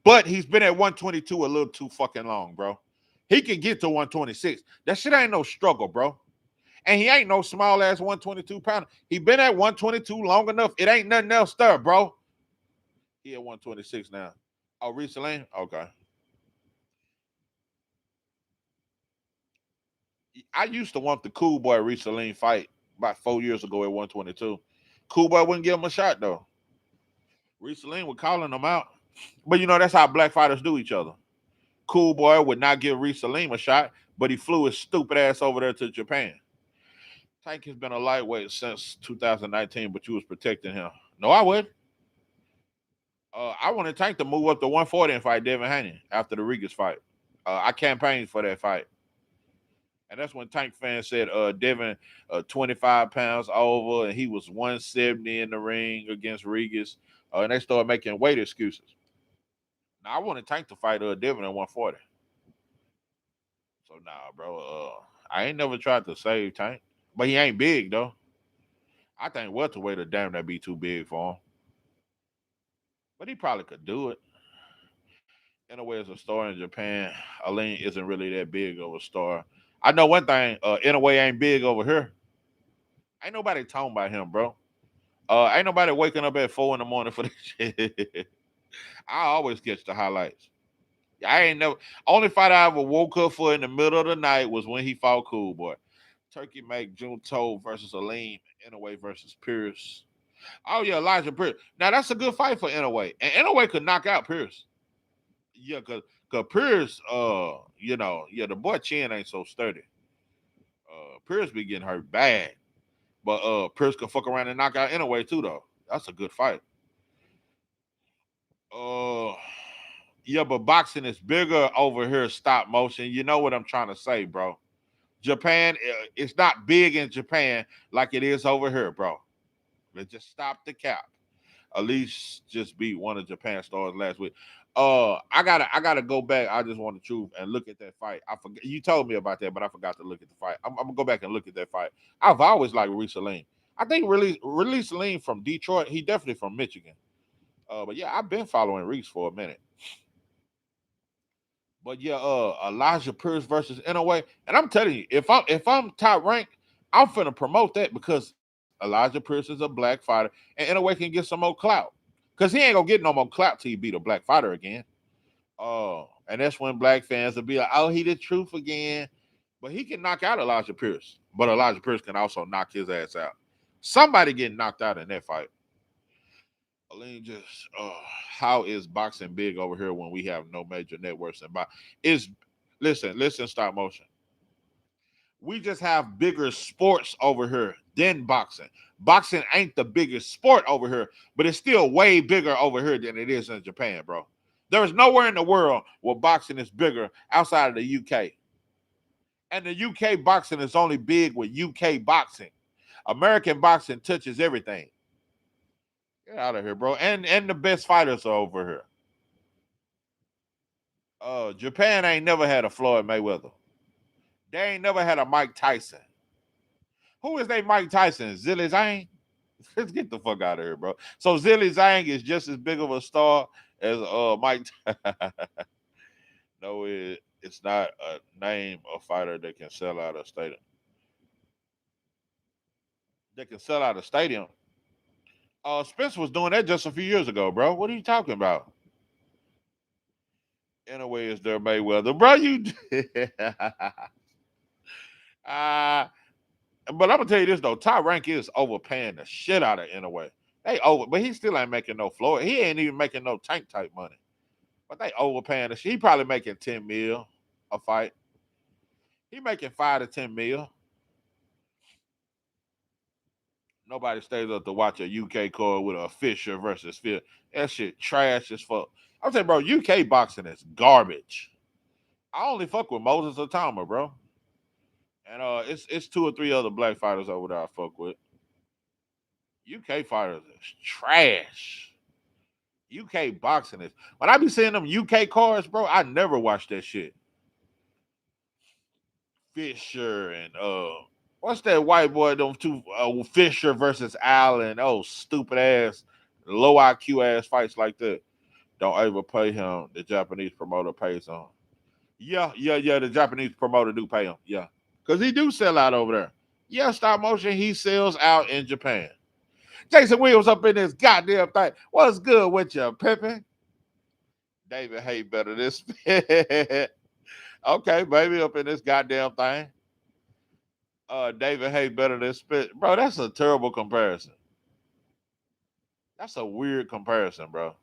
But he's been at 122 a little too fucking long, bro. He can get to 126. That shit ain't no struggle, bro. And he ain't no small ass 122 pounder. He been at 122 long enough. It ain't nothing else there, bro. He at 126 now. Oh, Reese Lane? Okay. I used to want the cool boy Reese Lane fight about 4 years ago at 122. Cool boy wouldn't give him a shot though. Reese Lane was calling him out. But that's how black fighters do each other. Cool boy would not give Reese Salim a shot, but he flew his stupid ass over there to Japan. Tank has been a lightweight since 2019, but you was protecting him. No, I would. I wanted Tank to move up to 140 and fight Devin Haney after the Regis fight. I campaigned for that fight. And that's when Tank fans said Devin 25 pounds over and he was 170 in the ring against Regis. And they started making weight excuses. Now I wanted Tank to fight Devin at 140. So nah, bro. I ain't never tried to save Tank. But he ain't big though. I think welterweight would damn that be too big for him. But he probably could do it. Inouye is a star in Japan. Aline isn't really that big of a star. I know one thing. Inouye ain't big over here. Ain't nobody talking about him, bro. Ain't nobody waking up at 4 in the morning for this shit. I always catch the highlights. I ain't never. Only fight I ever woke up for in the middle of the night was when he fought Cool Boy. Turkey Make Junto versus Aleem. Inouye versus Pierce. Oh yeah, Elijah Pierce. Now that's a good fight for Inouye, and Inouye could knock out Pierce. Yeah, cause Pierce, the boy chin ain't so sturdy. Pierce be getting hurt bad, but Pierce could fuck around and knock out Inouye too though. That's a good fight. Uh, yeah, but boxing is bigger over here. Stop motion. You know what I'm trying to say, bro. Japan, it's not big in Japan like it is over here, bro. Let's just stop the cap. At least just beat one of Japan's stars last week. I gotta go back. I just want the truth and look at that fight. I forget you told me about that, but I forgot to look at the fight. I'm gonna go back and look at that fight. I've always liked Reese Saline. I think release Saline from Detroit. He definitely from Michigan. But yeah, I've been following Reese for a minute. But yeah, Elijah Pierce versus Inouye, and I'm telling you, if I'm top ranked, I'm finna promote that because Elijah Pierce is a black fighter, and Inouye can get some more clout. Cause he ain't gonna get no more clout till he beat a black fighter again. And that's when black fans will be like, "Oh, he the truth again." But he can knock out Elijah Pierce. But Elijah Pierce can also knock his ass out. Somebody getting knocked out in that fight. Aline just, how is boxing big over here when we have no major networks and box? Is listen, stop motion. We just have bigger sports over here than boxing. Boxing ain't the biggest sport over here, but it's still way bigger over here than it is in Japan, bro. There is nowhere in the world where boxing is bigger outside of the UK. And the UK boxing is only big with UK boxing. American boxing touches everything. Get out of here, bro. And the best fighters are over here. Japan ain't never had a Floyd Mayweather. They ain't never had a Mike Tyson. Who is they Mike Tyson? Zilly Zhang? Let's get the fuck out of here, bro. So Zilly Zhang is just as big of a star as Mike. No, it's not a name of fighter that can sell out a stadium. That can sell out a stadium. Spence was doing that just a few years ago, bro. What are you talking about? In a way, it's their Mayweather, bro. You. uh, but I'm gonna tell you this though, Ty Rank is overpaying the shit out of in a way. They over, but he still ain't making no floor. He ain't even making no tank type money. But they overpaying the shit. He probably making 10 mil a fight. He making 5 to 10 mil. Nobody stays up to watch a UK card with a Fisher versus Phil. That shit trash as fuck. I'm saying, bro, UK boxing is garbage. I only fuck with Moses Atama, bro. And it's two or three other black fighters over there I fuck with. UK fighters is trash. UK boxing is when I be seeing them UK cards, bro, I never watch that shit. Fisher and what's that white boy? Them two Fisher versus Allen. Oh, stupid ass, low IQ ass fights like that. Don't ever pay him. The Japanese promoter pays him. Yeah. The Japanese promoter do pay him. Yeah, because he do sell out over there. Yeah, stop motion. He sells out in Japan. Jason Williams up in this goddamn thing. What's good with you, Pippin? David Hay better this. Okay, baby, up in this goddamn thing. David Hay better than Spit. Bro, that's a terrible comparison. That's a weird comparison, bro.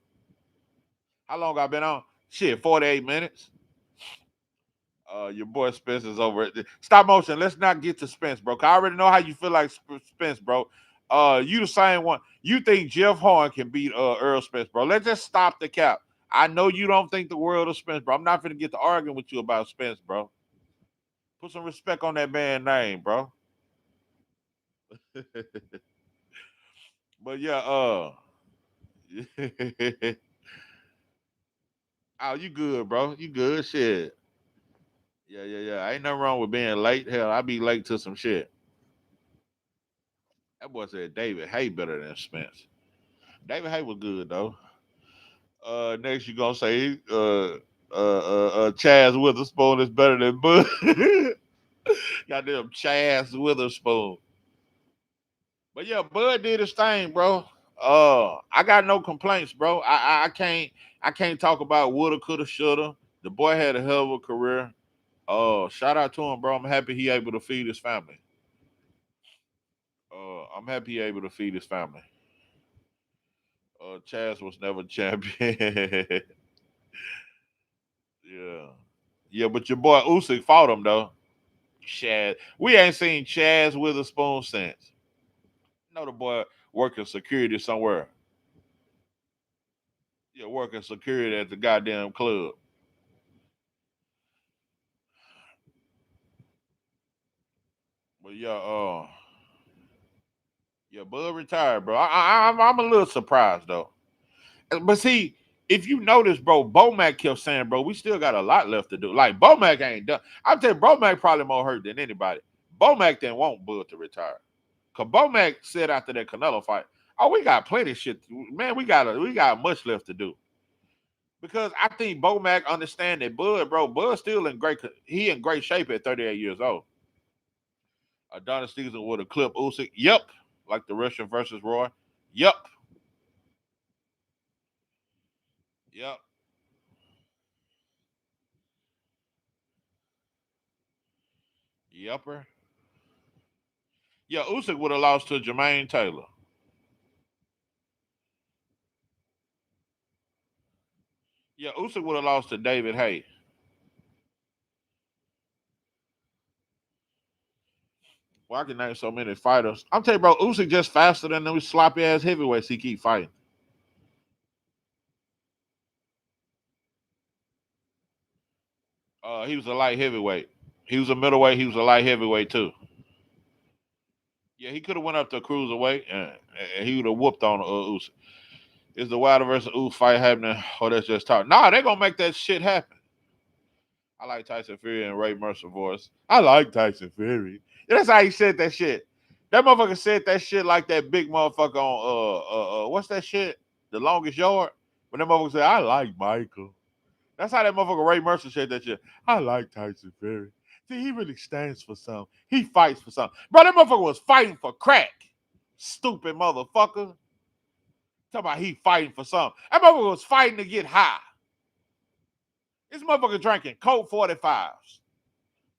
How long I been on? Shit, 48 minutes. Your boy Spence is over it. Stop motion. Let's not get to Spence, bro. 'Cause I already know how you feel like Spence, bro. You the same one. You think Jeff Horn can beat Earl Spence, bro? Let's just stop the cap. I know you don't think the world of Spence, bro. I'm not gonna get to arguing with you about Spence, bro. Put some respect on that man's name, bro. But yeah, oh, you good, bro? You good? Shit. Yeah. Ain't nothing wrong with being late. Hell, I be late to some shit. That boy said David Hay better than Spence. David Hay was good though. Next you gonna say Chaz Witherspoon is better than Bud. Goddamn Chaz Witherspoon. But yeah, Bud did his thing, bro. I got no complaints, bro. I can't talk about woulda, coulda, shoulda. The boy had a hell of a career. Shout out to him, bro. I'm happy he able to feed his family. I'm happy he able to feed his family. Chaz was never champion. Yeah. Yeah, but your boy Usyk fought him though. Chaz. We ain't seen Chaz Witherspoon since. No, the boy working security somewhere. Yeah, working security at the goddamn club. But yeah, Bud retired, bro. I'm a little surprised though. But see, if you notice, bro, Bomac kept saying, bro, we still got a lot left to do. Like Bomac ain't done. I'm telling you, Bomac probably more hurt than anybody. Bomac didn't want Bud to retire. Cause Bomac said after that Canelo fight, oh, we got plenty of shit. Man, we got much left to do. Because I think Bomac understand that Bud, bro, Bud still in great shape at 38 years old. Adonis Stevenson would have clipped Usyk. Yep. Like the Russian versus Roy. Yep. Yep. Yepper. Yeah, Usyk would have lost to Jermaine Taylor. Yeah, Usyk would have lost to David Hay. Well, I can name so many fighters. I'm telling you, bro, Usyk just faster than those sloppy ass heavyweights he keep fighting. He was a light heavyweight. He was a middleweight. He was a light heavyweight too. Yeah, he could have went up to cruiserweight and he would have whooped on Usyk. Is the Wilder versus Usyk fight happening? Oh, that's just talk. Nah, they're gonna make that shit happen. I like Tyson Fury and Ray Mercer voice. I like Tyson Fury. Yeah, that's how he said that shit. That motherfucker said that shit like that big motherfucker on what's that shit? The Longest Yard. When that motherfucker said, I like Michael. That's how that motherfucker Ray Mercer said that shit. I like Tyson Fury. See, he really stands for something. He fights for something. Bro, that motherfucker was fighting for crack. Stupid motherfucker. Talking about he fighting for something. That motherfucker was fighting to get high. This motherfucker drinking Colt 45s,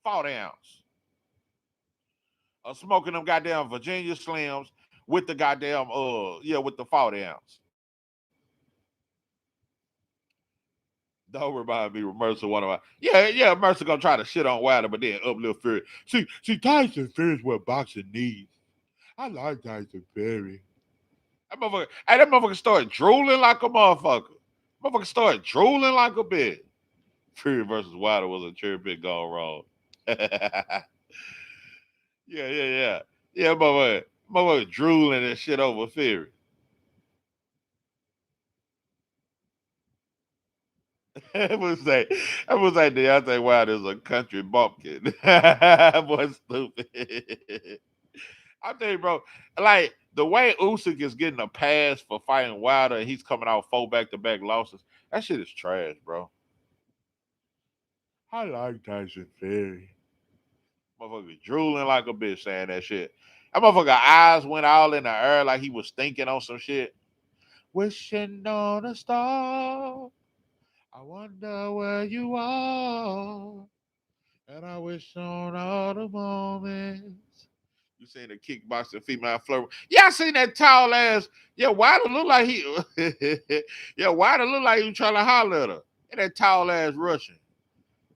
40 ounce. Smoking them goddamn Virginia Slims with the goddamn, with the 40 ounce. Don't remind me of Mercer, one of my. Yeah, Mercer gonna try to shit on Wilder, but then uplift Fury. See, Tyson Fury's what boxing needs. I like Tyson Fury. That motherfucker started drooling like a motherfucker. Motherfucker started drooling like a bitch. Fury versus Wilder was a cherry pick gone wrong. Yeah. Yeah, motherfucker drooling and shit over Fury. I would say Deontay Wilder is a country bumpkin. Boy, stupid. I tell you, bro, like the way Usyk is getting a pass for fighting Wilder and he's coming out 4 back-to-back losses, that shit is trash, bro. I like Tyson Fury. Motherfucker drooling like a bitch saying that shit. That motherfucker eyes went all in the air like he was thinking on some shit. Wishing on a star. I wonder where you are. And I wish on all the moments. You seen the kickboxing female flirt? Yeah, I seen that tall ass. Yeah, Wilder look like he. Yeah, Wilder look like he was trying to holler at her. And that tall ass Russian.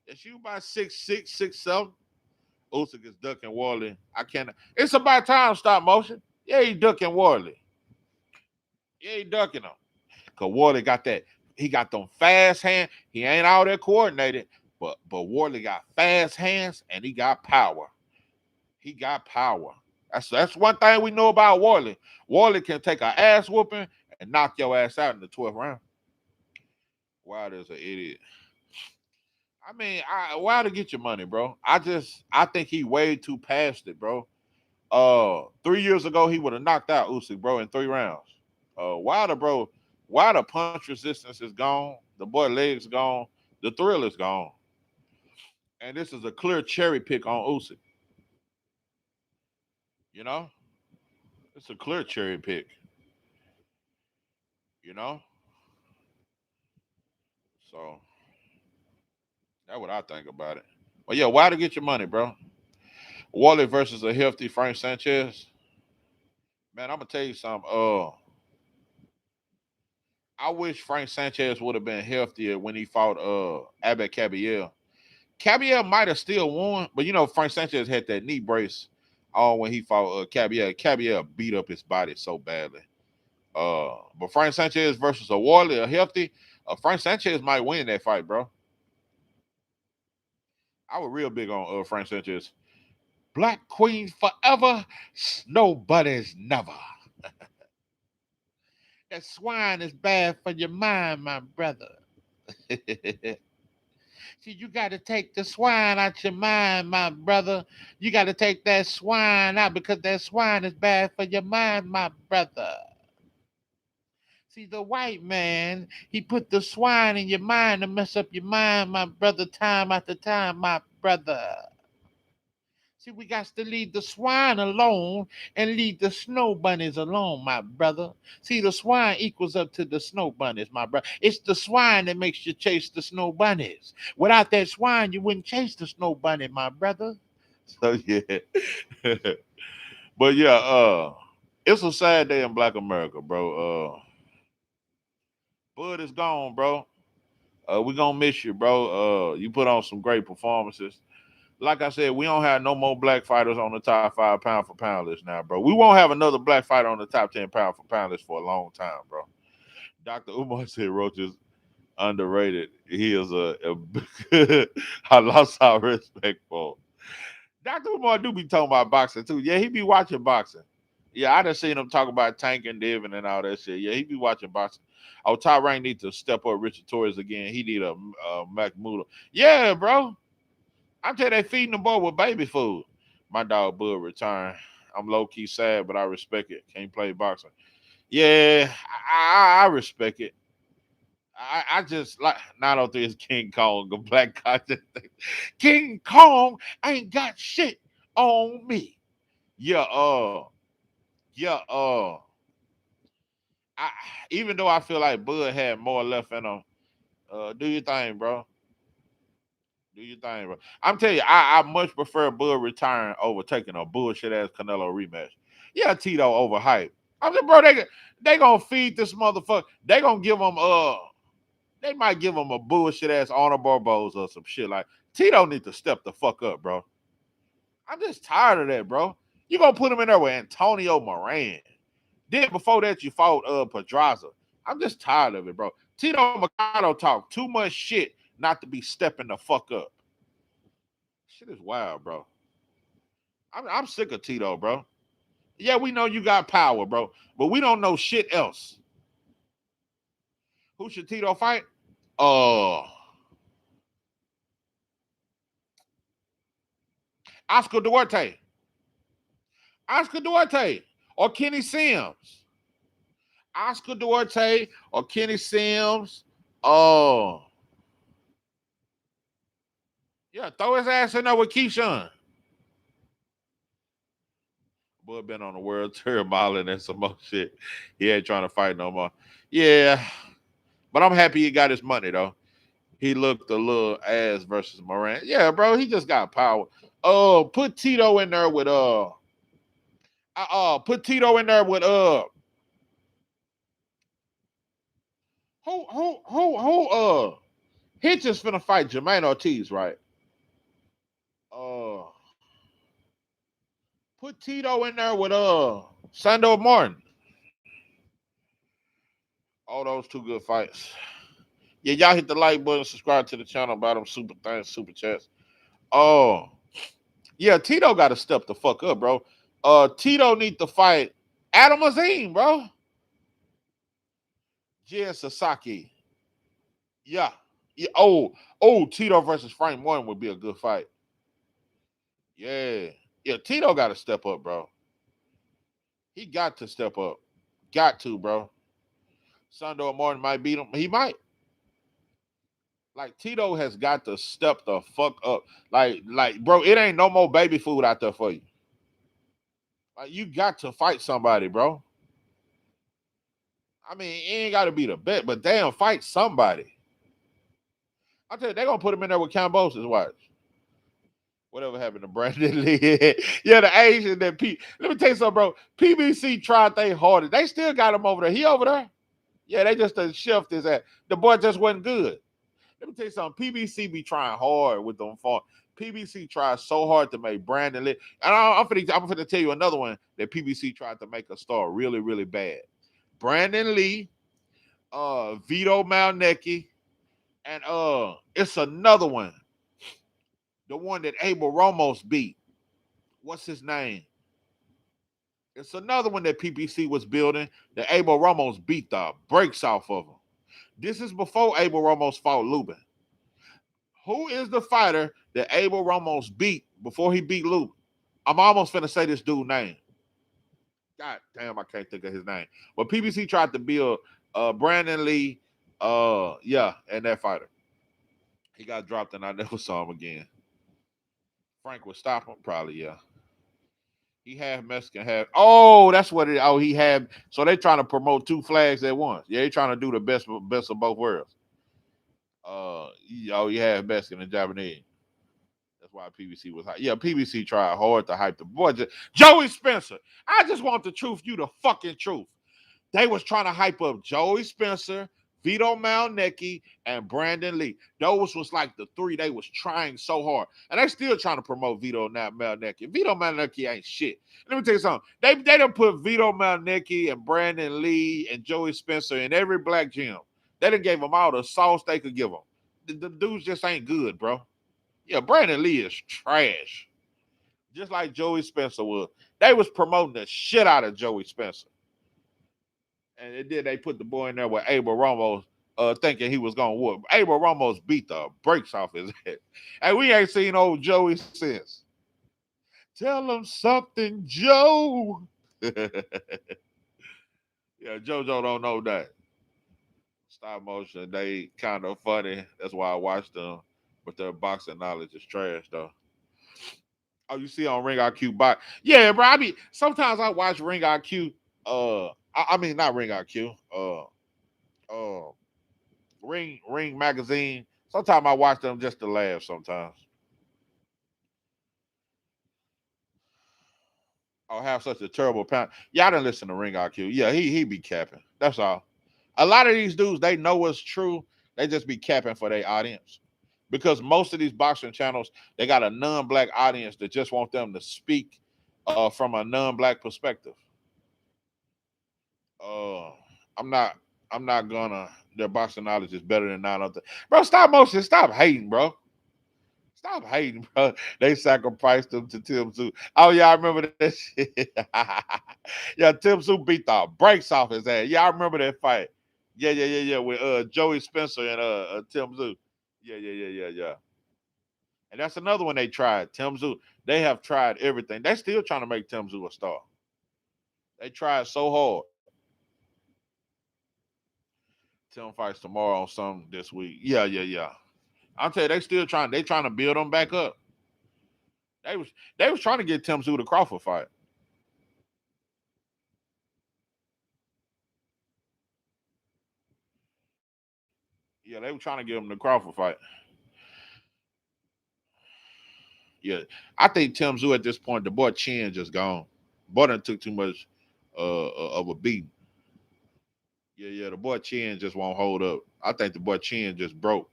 And she was about 6'6", 6'7". Usyk is ducking Warley. I can't. It's about time stop motion. Yeah, he ducking Warley. Yeah, he ducking him. Cause Warley got that. He got them fast hands. He ain't all that coordinated, but Warley got fast hands and he got power. He got power. That's one thing we know about Warley. Warley can take an ass whooping and knock your ass out in the 12th round. Wilder's an idiot. I mean, Wilder get your money, bro. I think he way too past it, bro. 3 years ago he would have knocked out Usyk, bro, in 3 rounds. Wilder, bro, Wilder punch resistance is gone. The boy legs gone. The thrill is gone. And this is a clear cherry pick on Usyk. You know, it's a clear cherry pick. You know, so that's what I think about it. But yeah, Wilder get your money, bro. Wally versus a healthy Frank Sanchez. Man, I'm gonna tell you something. I wish Frank Sanchez would have been healthier when he fought Abed Caballero. Caballero might have still won, but you know Frank Sanchez had that knee brace on when he fought Caballero. Caballero beat up his body so badly. But Frank Sanchez versus a Wally, a healthy, Frank Sanchez might win that fight, bro. I was real big on Frank Sanchez. Black Queen forever, nobody's never. That swine is bad for your mind, my brother. See, you got to take the swine out your mind, my brother. You got to take that swine out because that swine is bad for your mind, my brother. See, the white man, he put the swine in your mind to mess up your mind, my brother, time after time, my brother. See, we got to leave the swine alone and leave the snow bunnies alone, my brother. See, the swine equals up to the snow bunnies, my brother. It's the swine that makes you chase the snow bunnies. Without that swine, you wouldn't chase the snow bunny, my brother. So yeah. But yeah, it's a sad day in Black America, bro. Bud is gone, bro. We gonna miss you, bro. You put on some great performances. Like I said, we don't have no more black fighters on the top 5 pound for pound list now, bro. We won't have another black fighter on the top 10 pound for pound list for a long time, bro. Dr. Umar said Roach is underrated. He is I lost our respect for him. Dr. Umar do be talking about boxing too. Yeah, he be watching boxing. Yeah, I done seen him talk about Tank and Devin and all that shit. Yeah, he be watching boxing. Oh, Ty Rank need to step up Richard Torres again. He need a Mahmoud. Yeah, bro. I'm telling you, they feeding the boy with baby food. My dog Bud returned. I'm low key sad, but I respect it. Can't play boxing. Yeah, I respect it. I just like 903 is King Kong, a black content thing. King Kong ain't got shit on me. Yeah, yeah, I even though I feel like Bud had more left in him, do your thing, bro. Do your thing, bro. I'm telling you, I much prefer Bud retiring over taking a bullshit ass Canelo rematch. Yeah, Tito overhyped. I'm just, bro, they gonna feed this motherfucker. They gonna give him they might give him a bullshit ass Honor Barbos or some shit like Tito need to step the fuck up, bro. I'm just tired of that, bro. You gonna put him in there with Antonio Moran. Then before that, you fought Pedraza. I'm just tired of it, bro. Tito Mercado talk too much shit not to be stepping the fuck up. Shit is wild, bro. I'm sick of Tito, bro. Yeah, we know you got power, bro, but we don't know shit else. Who should Tito fight? Uh, Oscar Duarte. Oscar Duarte or Kenny Sims. Oscar Duarte or Kenny Sims. Oh, yeah, throw his ass in there with Keyshawn. Boy been on the world tour modeling and some more shit. He ain't trying to fight no more. Yeah, but I'm happy he got his money though. He looked a little ass versus Moran. Yeah, bro, he just got power. Put Tito in there with put Tito in there with Hitch is finna fight Jermaine Ortiz, right? Uh, put Tito in there with Sando Martin. All those two good fights. Yeah, y'all hit the like button, subscribe to the channel, bottom super things, super chats. Oh, yeah, Tito got to step the fuck up, bro. Tito need to fight Adam Azim, bro. Jin Sasaki. Yeah. Yeah. Tito versus Frank Warren would be a good fight. Yeah. Yeah, Tito got to step up, bro. He got to step up. Got to, bro. Sando Martin might beat him. He might. Like Tito has got to step the fuck up. Like, bro, it ain't no more baby food out there for you. Like, you got to fight somebody, bro. I mean, it ain't got to be the bet, but damn, fight somebody. I tell you, they're gonna put him in there with Cambosis. Watch. Whatever happened to Brandon Lee? Yeah, the Asian that Let me tell you something, bro. PBC tried their hardest. They still got him over there. He over there. Yeah, they just shift his ass. The boy just wasn't good. Let me tell you something. PBC be trying hard with them fun. PBC tries so hard to make Brandon Lee. And I'm finna tell you another one that PBC tried to make a star really, really bad. Brandon Lee, Vito Malnecki, and it's another one. The one that Abel Ramos beat. What's his name? It's another one that PPC was building that Abel Ramos beat the brakes off of him. This is before Abel Ramos fought Lubin. Who is the fighter that Abel Ramos beat before he beat Lubin? I'm almost finna say this dude's name. God damn, I can't think of his name. But PBC tried to build Brandon Lee, yeah, and that fighter. He got dropped and I never saw him again. Frank would stop him, probably, yeah. He had Mexican, have that's what it. Oh, he had. So they trying to promote two flags at once. Yeah, they trying to do the best of both worlds. He had Mexican and Japanese. That's why PBC was hot. Yeah, PBC tried hard to hype the boy. Joey Spencer. I just want the truth. You the fucking truth. They was trying to hype up Joey Spencer, Vito Malnecki, and Brandon Lee. Those was like the three they was trying so hard. And they still trying to promote Vito Malnecki. Vito Malnecki ain't shit. Let me tell you something. They done put Vito Malnecki and Brandon Lee and Joey Spencer in every black gym. They done gave them all the sauce they could give them. The dudes just ain't good, bro. Yeah, Brandon Lee is trash. Just like Joey Spencer was. They was promoting the shit out of Joey Spencer. And then they put the boy in there with Abel Ramos, thinking he was gonna whoop. Abel Ramos beat the brakes off his head. And we ain't seen old Joey since. Tell him something, Joe. Yeah, JoJo don't know that. Stop motion, they kind of funny. That's why I watched them. But their boxing knowledge is trash, though. Oh, you see on Ring IQ box? Yeah, bro. Sometimes I watch Ring IQ. I mean not Ring IQ. Uh, Ring magazine. Sometimes I watch them just to laugh. Sometimes I'll have such a terrible pound. Y'all didn't listen to Ring IQ. Yeah, he be capping. That's all. A lot of these dudes, they know what's true. They just be capping for their audience. Because most of these boxing channels, they got a non-black audience that just want them to speak from a non-black perspective. Uh, I'm not. I'm not gonna. Their boxing knowledge is better than none of them. Bro, stop motion. Stop hating, bro. Stop hating, bro. They sacrificed him to Tim Tszyu. Oh yeah, I remember that shit. Yeah, Tim Tszyu beat the brakes off his ass. Yeah, I remember that fight. Yeah. With Joey Spencer and Tim Tszyu. Yeah. And that's another one they tried. Tim Tszyu. They have tried everything. They still trying to make Tim Tszyu a star. They tried so hard. Tim fights tomorrow on some this week. Yeah. I'll tell you, they trying to build them back up. They was trying to get Tim Tszyu the Crawford fight. Yeah, they were trying to give him the Crawford fight. Yeah, I think Tim Tszyu at this point, the boy chin just gone. Boy done took too much of a beating. Yeah, the boy chin just won't hold up. I think the boy chin just broke.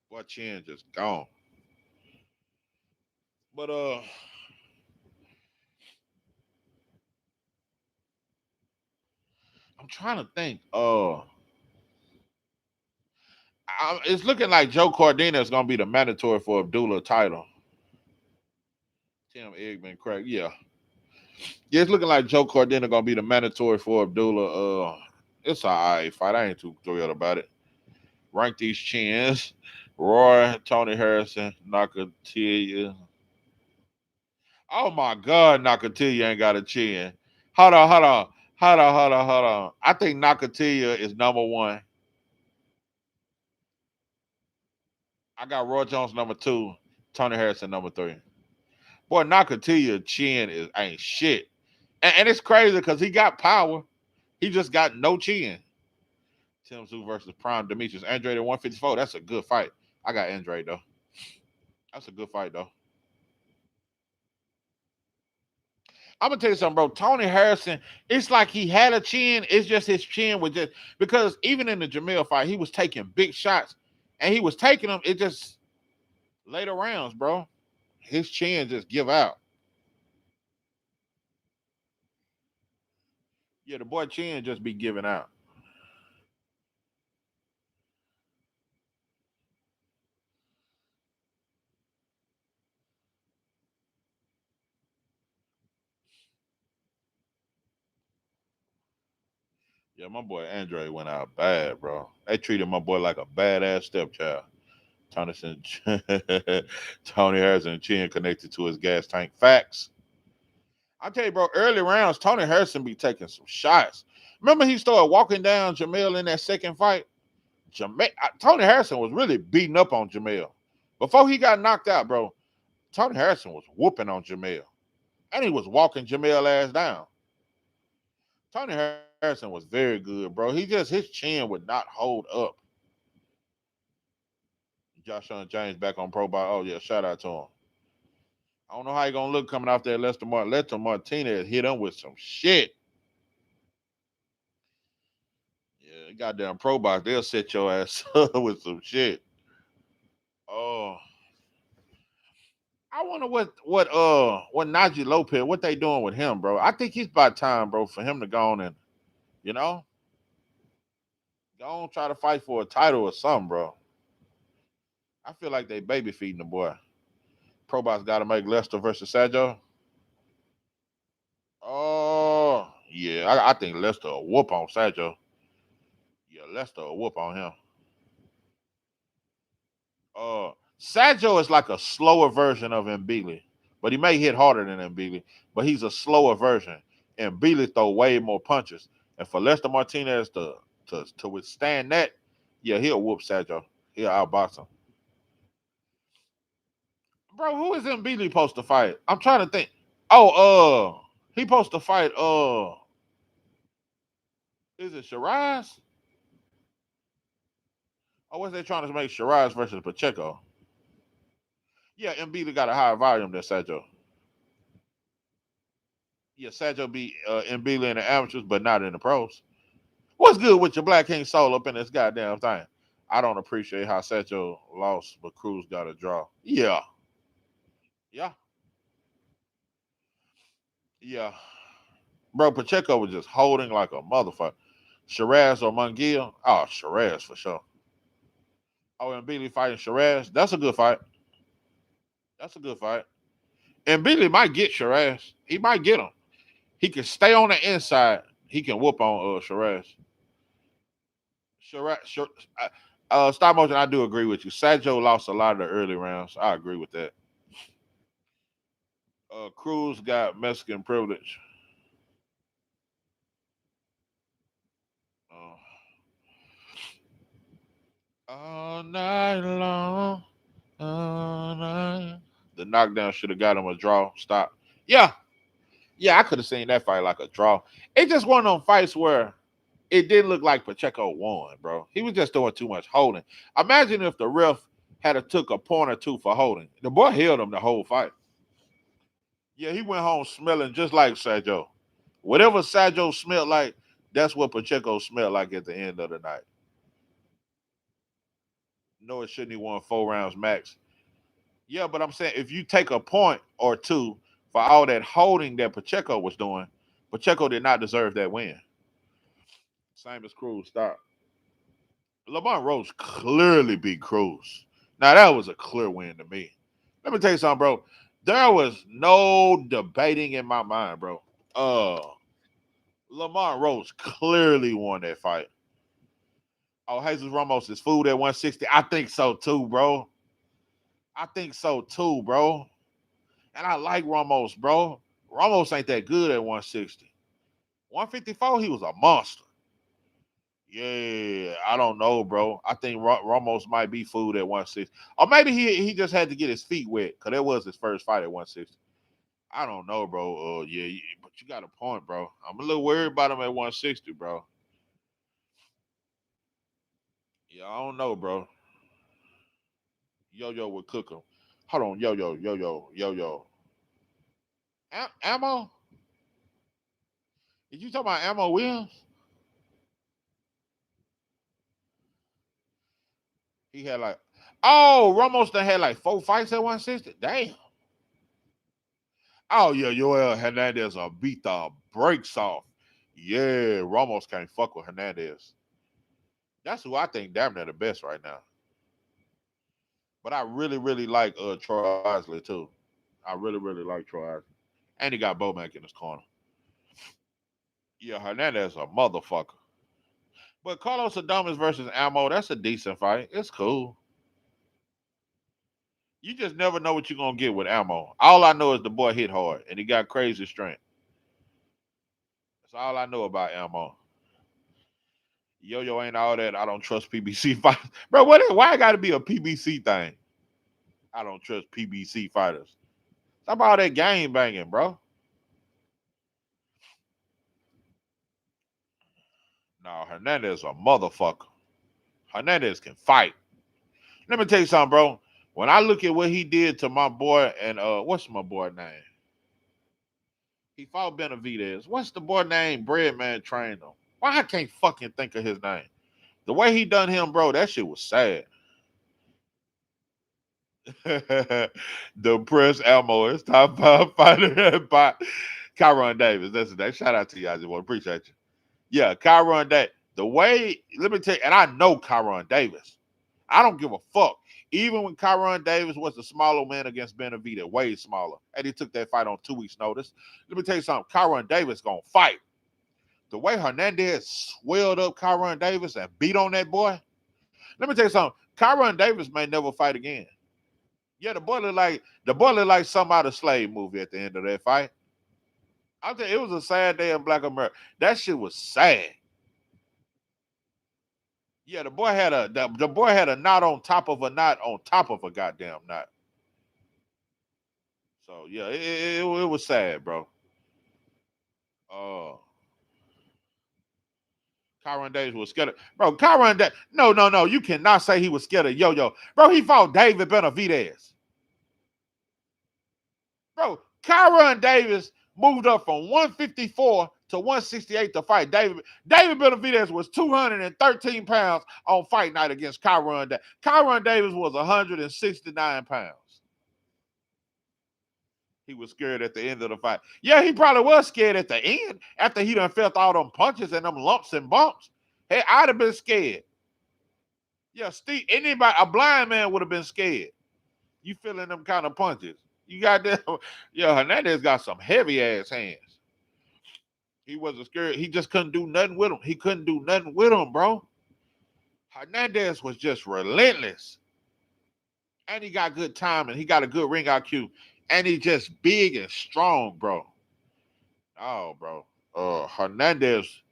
Boy chin just gone. But I'm trying to think. It's looking like Joe Cordina is gonna be the mandatory for Abdullah title. Tim Eggman, Craig. Yeah, it's looking like Joe Cordina gonna be the mandatory for Abdullah. It's all right fight. I ain't too thrilled about it. Rank these chins. Roy, Tony Harrison, Nakatilia. Oh my God, Nakatilia ain't got a chin. Hold on. I think Nakatilia is number one. I got Roy Jones number two, Tony Harrison number three. Boy, Nakatilia chin is ain't shit. And it's crazy because he got power. He just got no chin. Tim Tszyu versus Prime Demetrius. Andre at 154. That's a good fight. I got Andre though. That's a good fight though. I'm gonna tell you something, bro. Tony Harrison, it's like he had a chin. It's just his chin was just because even in the Jamil fight, he was taking big shots and he was taking them. It just later rounds, bro. His chin just give out. Yeah, the boy chin just be giving out. Yeah, my boy Andre went out bad, bro. They treated my boy like a badass stepchild. Tony, Tony Harrison chin connected to his gas tank. Facts. I tell you, bro, early rounds, Tony Harrison be taking some shots. Remember he started walking down Jamel in that second fight? Tony Harrison was really beating up on Jamel. Before he got knocked out, bro, Tony Harrison was whooping on Jamel. And he was walking Jamel ass down. Tony Harrison was very good, bro. His chin would not hold up. Joshua James back on Pro Bowl. Oh yeah, shout out to him. I don't know how he gonna look coming off that Lester Martinez hit him with some shit. Yeah, goddamn Pro Box, they'll set your ass up with some shit. Oh, I wonder what Najee Lopez, what they doing with him, bro. I think he's about time, bro, for him to go on and, you know, go on try to fight for a title or something, bro. I feel like they baby feeding the boy. Pro Box gotta make Lester versus Sajo. Oh, yeah. I think Lester will whoop on Sajo. Yeah, Lester will whoop on him. Sajo is like a slower version of Mbili, but he may hit harder than Mbili, but he's a slower version. And Mbili throw way more punches. And for Lester Martinez to withstand that, yeah, he'll whoop Sajo. He'll outbox him. Bro, who is Mbili supposed to fight? I'm trying to think. Oh, he supposed to fight is it Shiraz? Or was they trying to make Shiraz versus Pacheco? Yeah, Mbili got a higher volume than Sajo. Yeah, Sajo beat Mbili in the amateurs, but not in the pros. What's good with your Black King Soul up in this goddamn thing? I don't appreciate how Sajo lost, but Cruz got a draw. Yeah, yeah, yeah. Bro, Pacheco was just holding like a motherfucker. Shiraz or Munguia? Oh, Shiraz for sure. Oh, and Billy fighting Shiraz? That's a good fight. That's a good fight. And Billy might get Shiraz. He might get him. He can stay on the inside. He can whoop on Shiraz. Shiraz, stop motion. I do agree with you. Sajo lost a lot of the early rounds. I agree with that. Cruz got Mexican privilege. Uh, all night long. All night. The knockdown should have got him a draw. Stop. Yeah. Yeah, I could have seen that fight like a draw. It just one of them fights where it didn't look like Pacheco won, bro. He was just doing too much holding. Imagine if the ref had took a point or two for holding. The boy held him the whole fight. Yeah, he went home smelling just like Sajo. Whatever Sajo smelled like, that's what Pacheco smelled like at the end of the night. No, it shouldn't. He won 4 rounds max. Yeah, but I'm saying if you take a point or two for all that holding that Pacheco was doing, Pacheco did not deserve that win. Same as Cruz. Stop. Lamont Rose clearly beat Cruz. Now that was a clear win to me. Let me tell you something, bro. There was no debating in my mind, bro. Lamont Rose clearly won that fight. Oh, Jesus Ramos is food at 160. I think so too, bro. I think so too, bro. And I like Ramos, bro. Ramos ain't that good at 160. 154, he was a monster. Yeah, I don't know, bro. I think Ramos might be food at 160. Or maybe he just had to get his feet wet because that was his first fight at 160. I don't know, bro. Yeah, but you got a point, bro. I'm a little worried about him at 160, bro. Yeah, I don't know, bro. Yo would cook him. Hold on, yo. Ammo? Did you talk about Ammo Williams? He had like, oh, Ramos done had like 4 fights at 160. Damn. Oh yeah, Yoel Hernandez beat the brakes off. Yeah, Ramos can't fuck with Hernandez. That's who I think damn near the best right now. But I really like Troy Isley too. I really like Troy Isley. And he got Bomac in his corner. Yeah, Hernandez a motherfucker. But Carlos Adames versus Ammo, that's a decent fight. It's cool. You just never know what you're gonna get with Ammo. All I know is the boy hit hard and he got crazy strength. That's all I know about Ammo. Yo ain't all that. I don't trust PBC fighters, bro. Why it got to be a PBC thing? I don't trust PBC fighters. Stop all that game banging, bro. No, Hernandez a motherfucker. Hernandez can fight. Let me tell you something, bro. When I look at what he did to my boy and what's my boy name? He fought Benavidez. What's the boy name? Breadman trained him. Why I can't fucking think of his name? The way he done him, bro, that shit was sad. The press ammo is top 5 fighter by Kyron Davis. That's the name. Shout out to you, I just want to appreciate you. Yeah, Kyron Davis. The way, let me tell you, and I know Kyron Davis. I don't give a fuck. Even when Kyron Davis was the smaller man against Benavidez, way smaller, and he took that fight on 2 weeks' notice. Let me tell you something. Kyron Davis gonna fight. The way Hernandez swelled up Kyron Davis and beat on that boy. Let me tell you something. Kyron Davis may never fight again. Yeah, the boy looked like some out of Slave movie at the end of that fight. I'll tell you, it was a sad day in Black America. That shit was sad. Yeah, the boy had a knot on top of a knot on top of a goddamn knot. So yeah, it was sad, bro. Uh, Kyron Davis was scared of, bro. No. You cannot say he was scared of Yo, bro. He fought David Benavidez, bro. Kyron Davis moved up from 154 to 168 to fight David. David Benavidez was 213 pounds on fight night against Kyron Davis. Kyron Davis was 169 pounds. He was scared at the end of the fight. Yeah, he probably was scared at the end after he done felt all them punches and them lumps and bumps. Hey, I'd have been scared. Yeah, Steve, anybody, a blind man would have been scared. You feeling them kind of punches. You got that. Yeah, Hernandez got some heavy ass hands. He wasn't scared. He just couldn't do nothing with him. He couldn't do nothing with him, bro. Hernandez was just relentless. And he got good timing. He got a good ring IQ. And he just big and strong, bro. Oh, bro. Uh Hernandez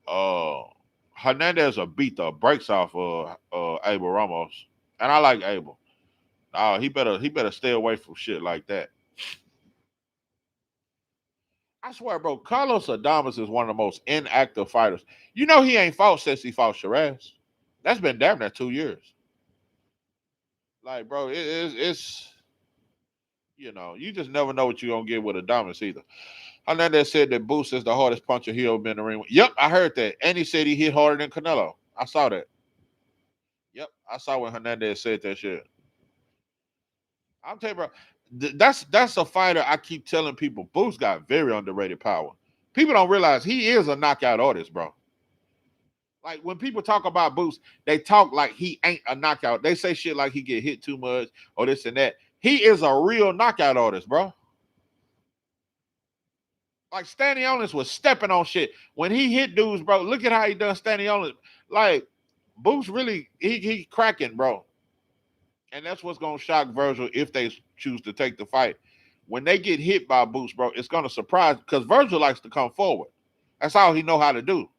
will beat the brakes off Abel Ramos. And I like Abel. Oh, he better stay away from shit like that. I swear, bro, Carlos Adames is one of the most inactive fighters. You know he ain't fought since he fought Shiraz. That's been damn near 2 years. Like, bro, it's you just never know what you're gonna get with Adames either. Hernandez said that Boost is the hardest puncher he ever been in the ring with. Yep, I heard that. And he said he hit harder than Canelo. I saw that. Yep, I saw when Hernandez said that shit. I'm telling you, bro, that's a fighter I keep telling people. Boost got very underrated power. People don't realize he is a knockout artist, bro. Like when people talk about Boost, they talk like he ain't a knockout. They say shit like he get hit too much or this and that. He is a real knockout artist, bro. Like Stanionis was stepping on shit. When he hit dudes, bro, look at how he done Stanionis. Like, Boost really, he cracking, bro. And that's what's going to shock Virgil if they choose to take the fight. When they get hit by Boost, bro, it's going to surprise because Virgil likes to come forward. That's all he know how to do.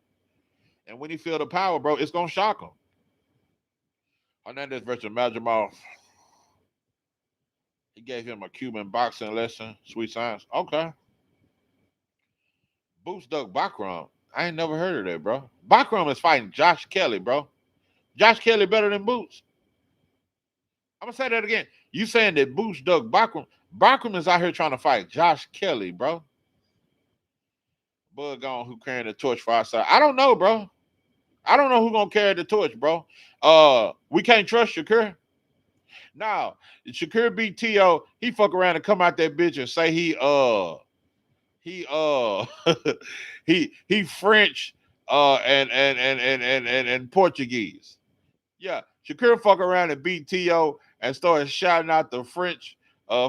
And when he feel the power, bro, it's going to shock him. Hernandez versus Majimov. He gave him a Cuban boxing lesson. Sweet science. Okay. Boost Duck Bakram. I ain't never heard of that, bro. Bakram is fighting Josh Kelly, bro. Josh Kelly better than Boots. I'm gonna say that again. You saying that Boots Duck Bakram? Bakram is out here trying to fight Josh Kelly, bro. Bug on who carrying the torch for our side. I don't know, bro. I don't know who gonna carry the torch, bro. We can't trust Shakur. Now, Shakur beat T.O. He fuck around and come out that bitch and say he he French and Portuguese. Yeah, Shakur fuck around and beat T.O. and started shouting out the French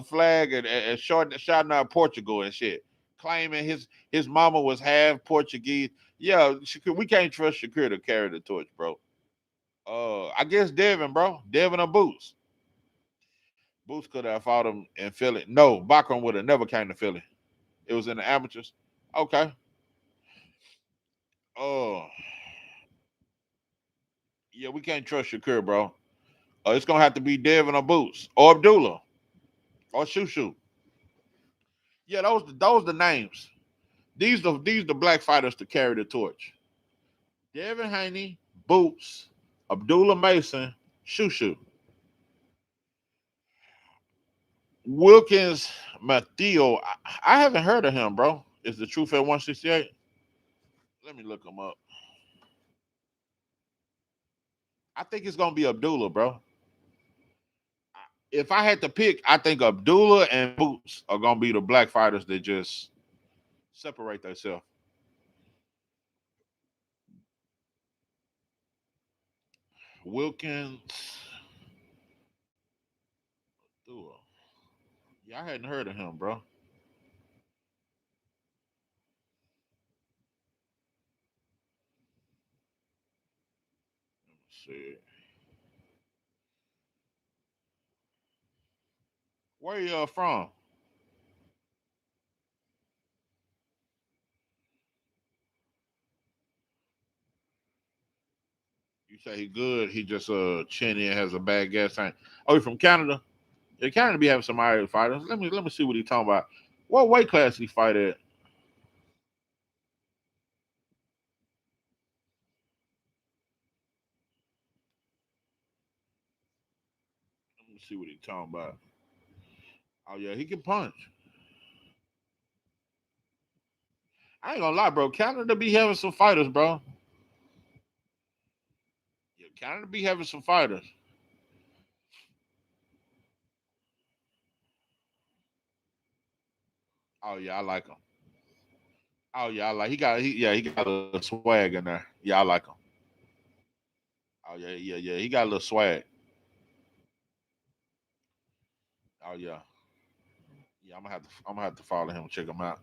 flag and shouting out Portugal and shit. claiming his mama was half Portuguese. Yeah, we can't trust Shakur to carry the torch, bro. I guess Devin, bro. Devin or Boots. Boots could have fought him in Philly. No, Bachram would have never came to Philly. It was in the amateurs. Okay. Oh, yeah, we can't trust Shakur, bro. It's gonna have to be Devin or Boots or Abdullah or Shushu. Yeah, those the names. These the black fighters to carry the torch. Devin Haney, Boots, Abdullah Mason, Shushu. Wilkins Mathieu. I haven't heard of him, bro. Is the truth at 168? Let me look him up. I think it's gonna be Abdullah, bro. If I had to pick, I think Abdullah and Boots are gonna be the black fighters that just separate themselves. Wilkins, Abdullah. Yeah, I hadn't heard of him, bro. Let's see, where you from? You say he good. He just chinny and has a bad gas tank. Oh, he from Canada? Yeah, Canada be having some Irish fighters. Let me see what he talking about. What weight class he fight at? Let me see what he talking about. Oh yeah, he can punch. I ain't gonna lie, bro. Canada be having some fighters, bro. Yeah, Canada be having some fighters. Oh yeah, I like him. Oh yeah, I like. He got a little swag in there. Yeah, I like him. Oh yeah. He got a little swag. Oh yeah. Yeah, I'm gonna have to follow him, check him out.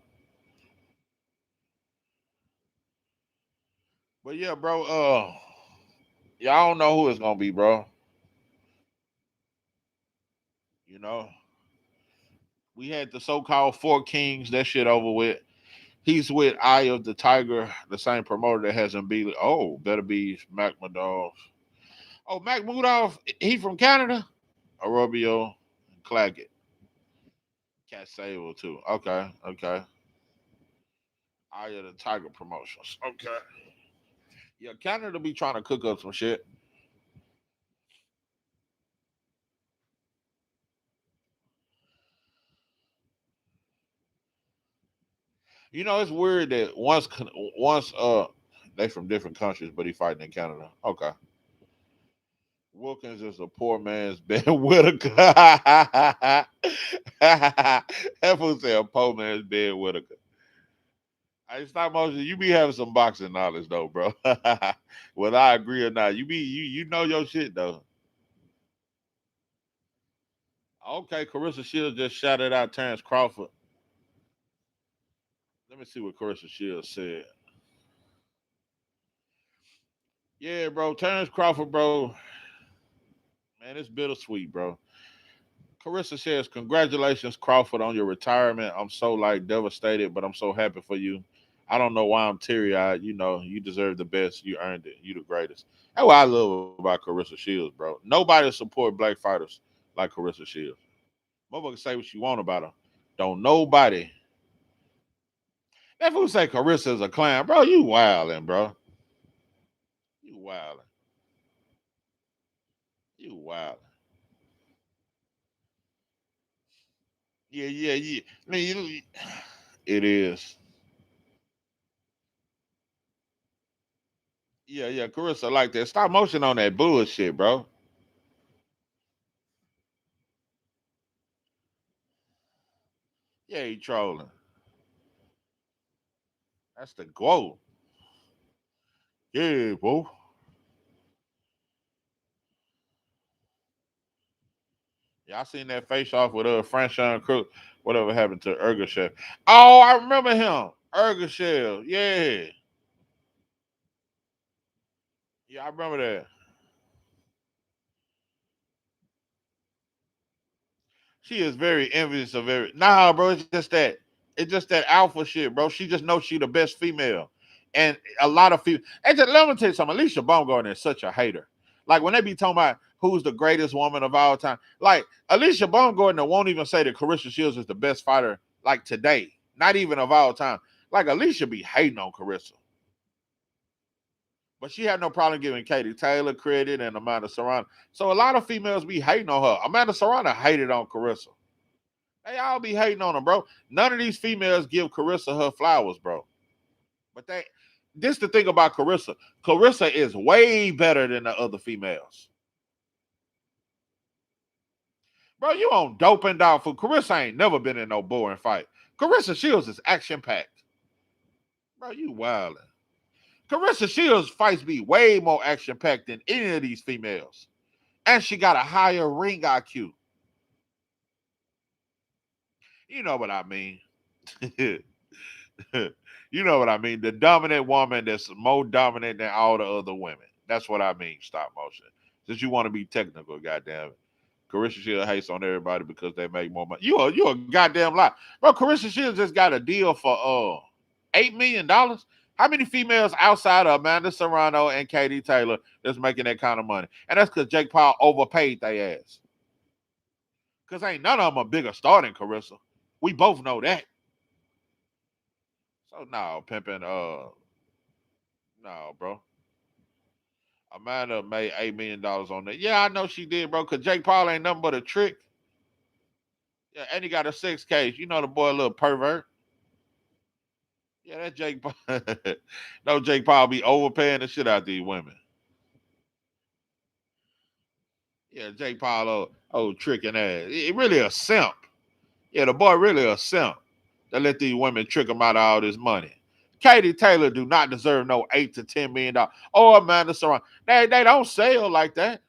But yeah, bro. Yeah, I don't know who it's gonna be, bro. You know, we had the so-called Four Kings. That shit over with. He's with Eye of the Tiger, the same promoter that has him beat. Oh, better be Mac Madoff. Oh, Mac Madoff. He from Canada. Arobio, Claggett, Cat Sable too. Okay, okay. Eye of the Tiger promotions. Okay. Yeah, Canada be trying to cook up some shit. You know, it's weird that once they from different countries, but he fighting in Canada. Okay. Wilkins is a poor man's Ben Whitaker. That fool say a poor man's Ben Whitaker. I stop motion. You be having some boxing knowledge though, bro. Whether I agree or not, you know your shit though. Okay, Carissa Shields just shouted out Terrance Crawford. Let me see what Carissa Shields said. Yeah, bro, Terrance Crawford, bro. Man, it's bittersweet, bro. Carissa says, "Congratulations, Crawford, on your retirement. I'm so like devastated, but I'm so happy for you. I don't know why I'm teary eyed. You know, you deserve the best. You earned it. You the greatest." That's what I love about Carissa Shields, bro. Nobody support black fighters like Carissa Shields. Motherfucker say what you want about her. Don't nobody. That fool say Carissa is a clown, bro. You wildin', bro. You wildin'. You wildin'. Yeah. I mean, it is. Yeah. Carissa like that. Stop motion on that bullshit, bro. Yeah, he trolling. That's the goal. Yeah, bro. Yeah, I seen that face off with Franchon Crook. Whatever happened to Ergashev? Oh, I remember him. Ergashev. Yeah. Yeah, I remember that. She is very envious of every. Nah, bro, it's just that alpha shit, bro. She just knows she the best female, and a lot of female. And just, let me tell you something. Alicia Baumgartner is such a hater. Like when they be talking about who's the greatest woman of all time, like Alicia Baumgartner won't even say that Carissa Shields is the best fighter like today, not even of all time. Like Alicia be hating on Carissa, but she had no problem giving Katie Taylor credit and Amanda Serrano. So a lot of females be hating on her. Amanda Serrano hated on Carissa. They all be hating on her, bro. None of these females give Carissa her flowers, bro. But this the thing about Carissa. Carissa is way better than the other females. Bro, you on dope and doubtful. Carissa ain't never been in no boring fight. Carissa Shields is action packed. Bro, you wildin'. Carissa Shields fights be way more action packed than any of these females. And she got a higher ring IQ. You know what I mean. You know what I mean. The dominant woman that's more dominant than all the other women. That's what I mean, stop motion. Since you want to be technical, goddamn it. Carissa Shields hates on everybody because they make more money. You a goddamn lie. Bro, Carissa Shields just got a deal for $8 million. How many females outside of Amanda Serrano and Katie Taylor that's making that kind of money? And that's because Jake Paul overpaid their ass. Because ain't none of them a bigger star than Carissa. We both know that. So no, pimping, no, bro. Amanda made $8 million on that. Yeah, I know she did, bro. Cause Jake Paul ain't nothing but a trick. Yeah, and he got a sex case. You know the boy a little pervert. Yeah, that Jake Paul. No, Jake Paul be overpaying the shit out these women. Yeah, Jake Paul, tricking ass. He really a simp. Yeah, the boy really a simp. That let these women trick him out of all this money. Katie Taylor do not deserve no $8 to $10 million. Oh, Amanda Serrano. They don't sell like that.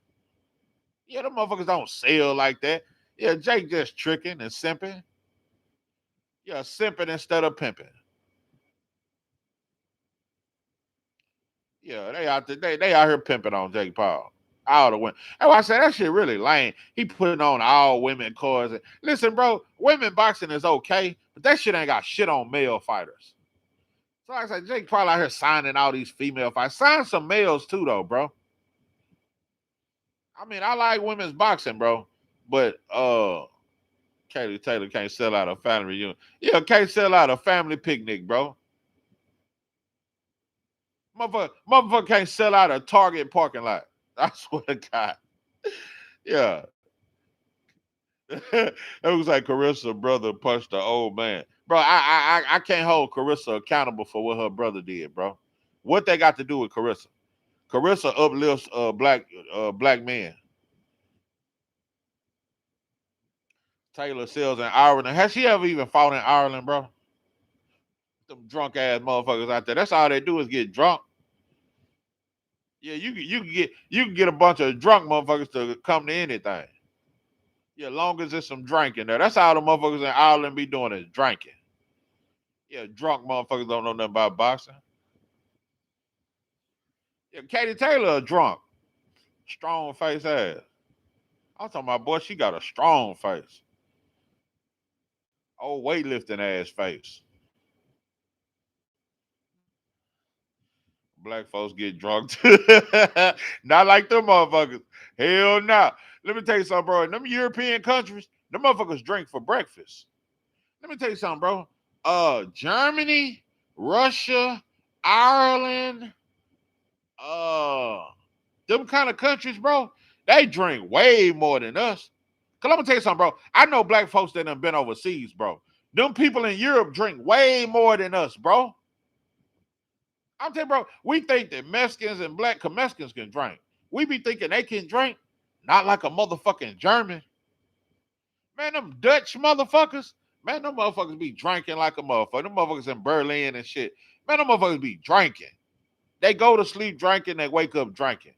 Yeah, them motherfuckers don't sell like that. Yeah, Jake just tricking and simping. Yeah, simping instead of pimping. Yeah, they out here pimping on Jake Paul. All the women. That's why I said that shit really lame. He putting on all women cars. Listen, bro, women boxing is okay, but that shit ain't got shit on male fighters. So like I said, Jake Paul out here signing all these female fights. Sign some males too, though, bro. I mean, I like women's boxing, bro, but Katie Taylor can't sell out a family reunion. Yeah, can't sell out a family picnic, bro. Motherfucker can't sell out a Target parking lot. I swear to God. Yeah. It was like Carissa brother punched the old man. Bro, I can't hold Carissa accountable for what her brother did, bro. What they got to do with Carissa? Carissa uplifts black men. Taylor sells in Ireland. Has she ever even fought in Ireland, bro? Them drunk ass motherfuckers out there. That's all they do is get drunk. Yeah, you can get a bunch of drunk motherfuckers to come to anything. Yeah, long as there's some drinking there. That's all the motherfuckers in Ireland be doing is drinking. Yeah, drunk motherfuckers don't know nothing about boxing. Yeah, Katie Taylor a drunk. Strong face ass. I'm talking about, boy, she got a strong face. Old weightlifting ass face. Black folks get drunk too. Not like them motherfuckers. Hell nah. Let me tell you something, bro. In them European countries, them motherfuckers drink for breakfast. Let me tell you something, bro. Germany, Russia, Ireland, uh, them kind of countries, bro, they drink way more than us. Cause I'm gonna tell you something, bro. I know black folks that done been overseas, bro. Them people in Europe drink way more than us, bro. I'm telling you, bro, we think that Mexicans and black Mexicans can drink. We be thinking they can drink, not like a motherfucking German. Man, them Dutch motherfuckers, man, them motherfuckers be drinking like a motherfucker. Them motherfuckers in Berlin and shit. Man, them motherfuckers be drinking. They go to sleep drinking, they wake up drinking.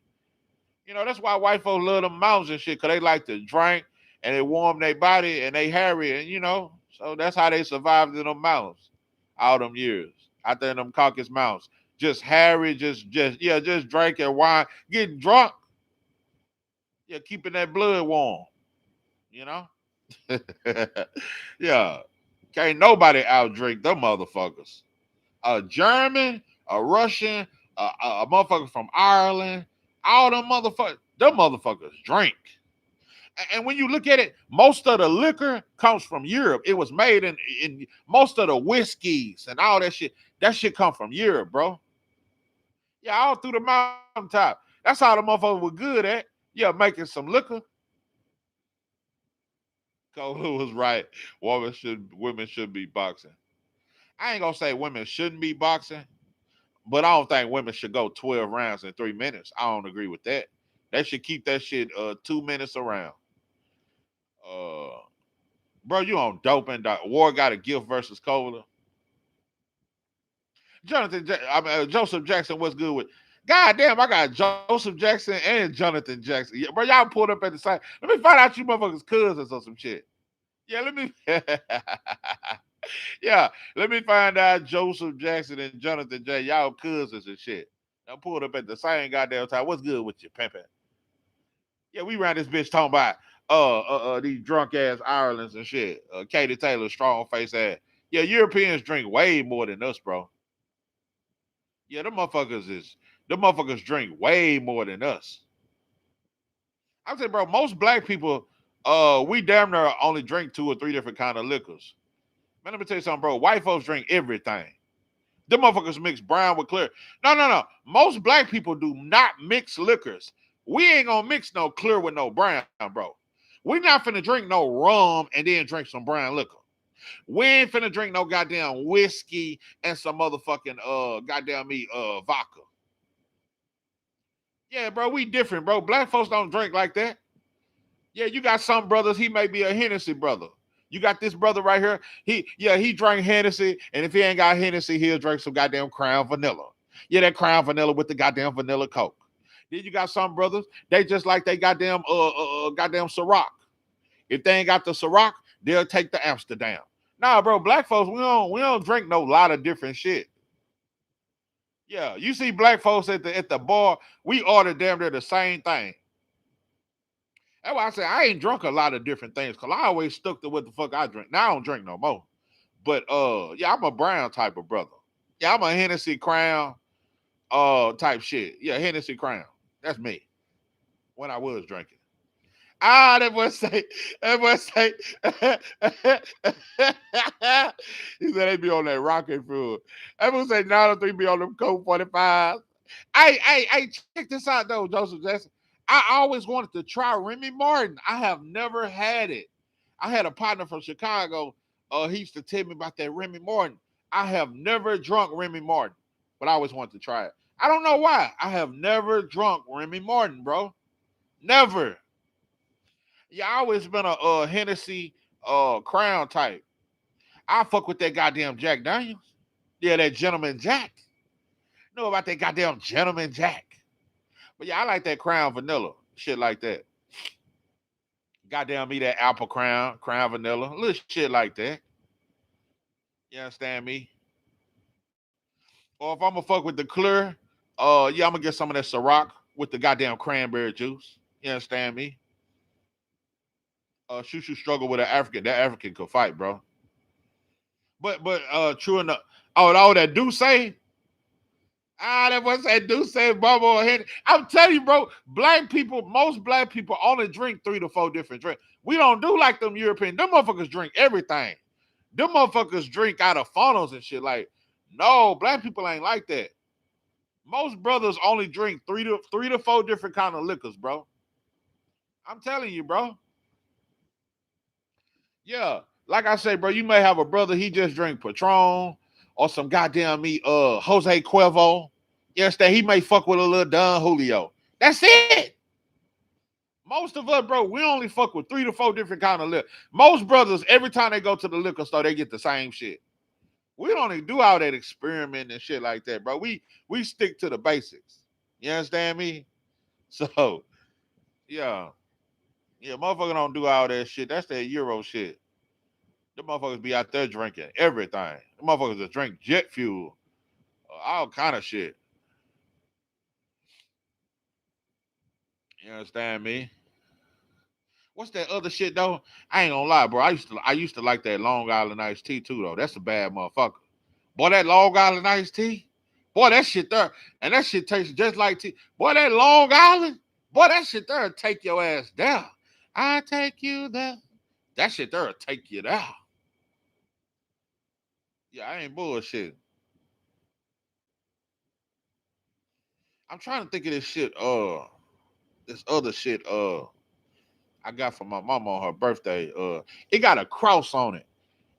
You know, that's why white folks love them mountains and shit, because they like to drink and they warm their body and they hairy and, you know, So that's how they survived in them mountains all them years. Out there in them Caucasus Mountains. Just Harry, just drinking wine, getting drunk. Yeah, keeping that blood warm, you know? Yeah. Can't nobody outdrink them motherfuckers. A German, a Russian, a motherfucker from Ireland, all them motherfuckers drink. And when you look at it, most of the liquor comes from Europe. It was made in most of the whiskeys and all that shit. That shit come from Europe, bro. Yeah, all through the mountaintop. That's how the motherfuckers were good at. Yeah, making some liquor. Cole was right. Women should be boxing. I ain't gonna say women shouldn't be boxing, but I don't think women should go 12 rounds in 3 minutes. I don't agree with that. They should keep that shit 2 minutes around. Uh Bro, you on doping. War got a gift versus Cola. Joseph Jackson, what's good with? God damn, I got Joseph Jackson and Jonathan Jackson. Yeah, bro, y'all pulled up at the same. Let me find out you motherfuckers cousins or some shit. Yeah, let me. Yeah, let me find out Joseph Jackson and Jonathan J. Y'all cousins and shit. I pulled up at the same goddamn time. What's good with you, pimpin'? Yeah, we ran this bitch talking about these drunk ass Irelands and shit. Katie Taylor, strong face ass. Yeah, Europeans drink way more than us, bro. Yeah, them motherfuckers drink way more than us. I'm saying, bro, most black people, we damn near only drink 2 or 3 different kind of liquors. Man, let me tell you something, bro. White folks drink everything. Them motherfuckers mix brown with clear. No, no, no. Most black people do not mix liquors. We ain't gonna mix no clear with no brown, bro. We not finna drink no rum and then drink some brown liquor. We ain't finna drink no goddamn whiskey and some motherfucking goddamn me vodka. Yeah, bro, we different, bro. Black folks don't drink like that. Yeah, you got some brothers, he may be a Hennessy brother. You got this brother right here. He drank Hennessy, and if he ain't got Hennessy, he'll drink some goddamn Crown Vanilla. Yeah, that Crown Vanilla with the goddamn vanilla Coke. Then you got some brothers, they just like they goddamn Ciroc. If they ain't got the Ciroc, they'll take the Amsterdam. Nah, bro, black folks, we don't drink no lot of different shit. Yeah, you see black folks at the bar, we order damn near the same thing. That's why I say I ain't drunk a lot of different things because I always stuck to what the fuck I drink. Now I don't drink no more. But yeah, I'm a brown type of brother. Yeah, I'm a Hennessy Crown type shit. Yeah, Hennessy Crown. That's me when I was drinking. Ah, that boy say, he said they be on that rocket food. That boy say 903 be on them Coke 45. Check this out though, Joseph Jackson. I always wanted to try Remy Martin. I have never had it. I had a partner from Chicago. He used to tell me about that Remy Martin. I have never drunk Remy Martin, but I always wanted to try it. I don't know why. I have never drunk Remy Martin, bro. Never. Yeah, I always been a Hennessy Crown type. I fuck with that goddamn Jack Daniels. Yeah, that Gentleman Jack. Know about that goddamn Gentleman Jack. But yeah, I like that Crown Vanilla. Shit like that. Goddamn me that Apple Crown Vanilla. Little shit like that. You understand me? Or if I'm gonna fuck with the clear, yeah, I'm gonna get some of that Ciroc with the goddamn cranberry juice. You understand me? Shushu struggle with an African. That African could fight, bro. But true enough. Oh, that do say. Ah, that was that do say bubble head. I'm telling you, bro, most black people only drink 3 to 4 different drinks. We don't do like them European. Them motherfuckers drink everything. Them motherfuckers drink out of funnels and shit. Like, no, black people ain't like that. Most brothers only drink 3 to 4 different kind of liquors, bro. I'm telling you, bro. Yeah, like I say, bro, you may have a brother, he just drink Patron or some goddamn me, Jose Cuervo. You understand? He may fuck with a little Don Julio. That's it. Most of us, bro, we only fuck with 3 to 4 different kind of liquor. Most brothers, every time they go to the liquor store, they get the same shit. We don't even do all that experiment and shit like that, bro. We stick to the basics. You understand me? So, yeah. Yeah, motherfucker don't do all that shit. That's that Euro shit. The motherfuckers be out there drinking everything. The motherfuckers that drink jet fuel, all kind of shit. You understand me? What's that other shit though? I ain't gonna lie, bro. I used to like that Long Island iced tea too though. That's a bad motherfucker. Boy, that Long Island iced tea, boy, that shit there, and that shit tastes just like tea. Boy, that Long Island, boy, that shit there will take your ass down. I take you there. That shit there will take you down. Yeah, I ain't bullshit. I'm trying to think of this shit. This other shit. I got from my mama on her birthday. It got a cross on it.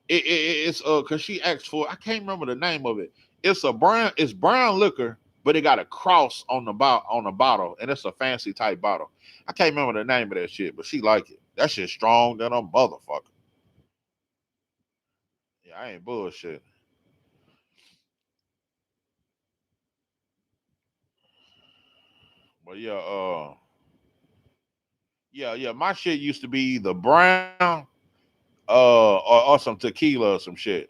It's cause she asked for. I can't remember the name of it. It's a brown. It's brown liquor, but it got a cross on the bottle, and it's a fancy type bottle. I can't remember the name of that shit, but she like it. That shit strong than a motherfucker. Yeah, I ain't bullshit. But yeah, yeah. My shit used to be the brown, or some tequila or some shit.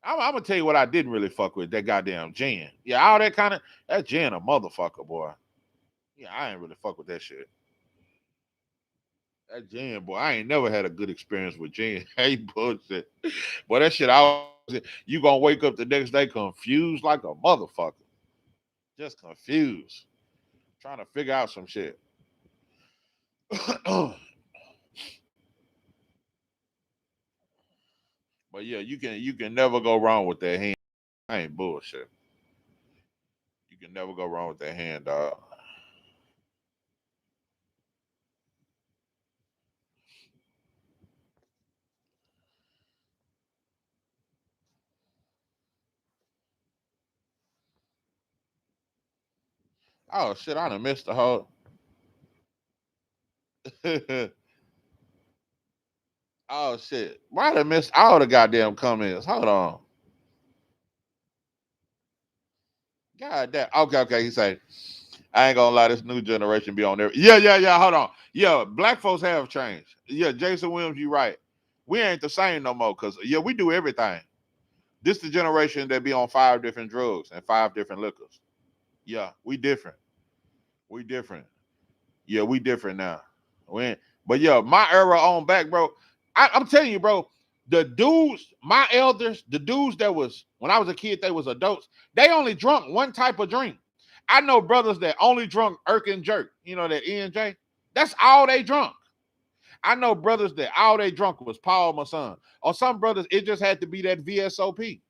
I'm gonna tell you what I didn't really fuck with, that goddamn gin. Yeah, all that gin a motherfucker, boy. Yeah, I ain't really fuck with that shit. That gin, boy, I ain't never had a good experience with gin. Hey, bullshit. Boy, that shit, you gonna wake up the next day confused like a motherfucker. Just confused. Trying to figure out some shit. But yeah, you can never go wrong with that hand. I ain't bullshit. You can never go wrong with that hand, dog. Oh shit, I done missed the whole. Oh shit. Why done missed all the goddamn comments? Hold on. God damn. Okay. He say, I ain't gonna lie, this new generation be on there. Yeah. Hold on. Yeah, black folks have changed. Yeah, Jason Williams, you right. We ain't the same no more. Cause yeah, we do everything. This the generation that be on 5 different drugs and 5 different liquors. Yeah, we different. We different. Yeah, we different now. We ain't, but yeah, my era on back, bro. I'm telling you, bro. The dudes, my elders, the dudes that was when I was a kid, they was adults. They only drunk one type of drink. I know brothers that only drunk Irk and Jerk. You know that E&J. That's all they drunk. I know brothers that all they drunk was Paul, my son. Or some brothers, it just had to be that VSOP.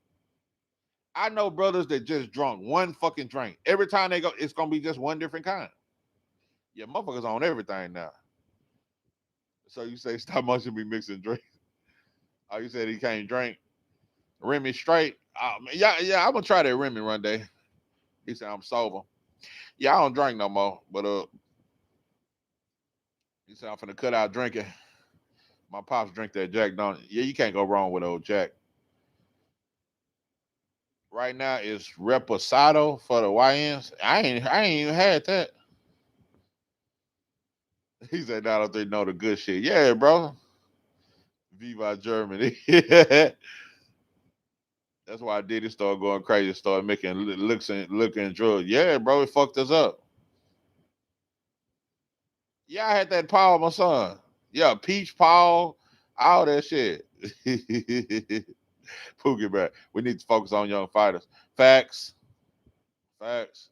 I know brothers that just drunk one fucking drink. Every time they go, it's gonna be just one different kind. Yeah, motherfuckers on everything now. So you say stop motion be mixing drink. Oh, you said he can't drink. Remy straight. Yeah, I'm gonna try that Remy one day. He said I'm sober. Yeah, I don't drink no more. But he said I'm finna cut out drinking. My pops drink that Jack, don't it? Yeah, you can't go wrong with old Jack. Right now it's Reposado for the YNs. I ain't even had that. He said I don't think know the good shit. Yeah, bro. Viva Germany. That's why I did it. Start going crazy. Start making looking drugs. Yeah, bro, it fucked us up. Yeah, I had that Paul, my son. Yeah, Peach Paul, all that shit. Pookie back. We need to focus on young fighters. Facts. Facts.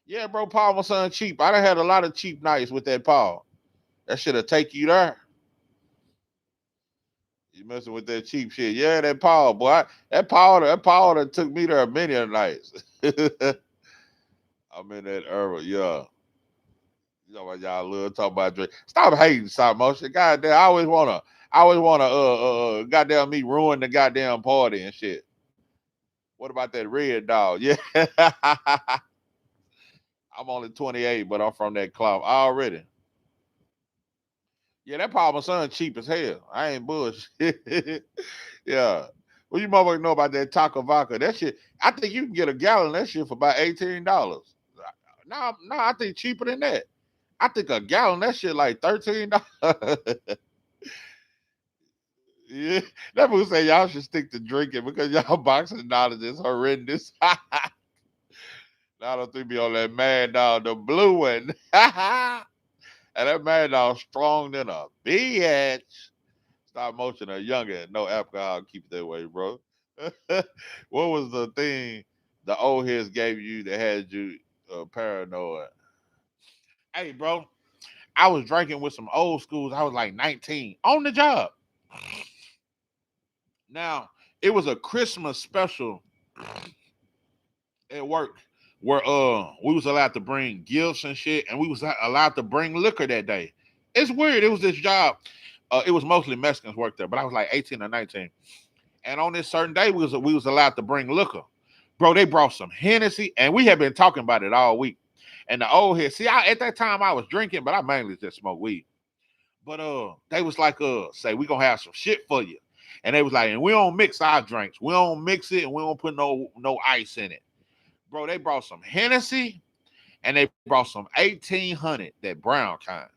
Yeah, bro, Paul, my son, cheap. I done had a lot of cheap nights with that Paul. That should have take you there. You messing with that cheap shit. Yeah, that Paul, boy. That Paul that took me there many a nights. I'm in that era, yeah. You know what y'all love talk about Drake. Stop hating, stop motion. Goddamn, I always wanna goddamn me ruin the goddamn party and shit. What about that red dog? Yeah. I'm only 28, but I'm from that club already. Yeah, that Paul my son cheap as hell. I ain't bullshit. Yeah. What you motherfuckers know about that taco vodka? That shit, I think you can get a gallon of that shit for about $18. No, I think cheaper than that. I think a gallon that shit like $13. Yeah, that fool say y'all should stick to drinking because y'all boxing knowledge is horrendous. 903 be on that mad dog, the blue one. And that mad dog strong than a bitch. Stop motion a younger, no alcohol, keep it that way, bro. What was the thing the old heads gave you that had you paranoid? Hey, bro, I was drinking with some old schools. I was like 19 on the job. Now, it was a Christmas special at work where we was allowed to bring gifts and shit, and we was allowed to bring liquor that day. It's weird. It was this job. It was mostly Mexicans worked there, but I was like 18 or 19. And on this certain day, we was allowed to bring liquor. Bro, they brought some Hennessy, and we had been talking about it all week. And the old head, see, at that time I was drinking, but I mainly just smoked weed. But they was like, say we gonna have some shit for you. And they was like, and we don't mix our drinks. We don't mix it, and we don't put no ice in it. Bro, they brought some Hennessy and they brought some 1800, that brown kind.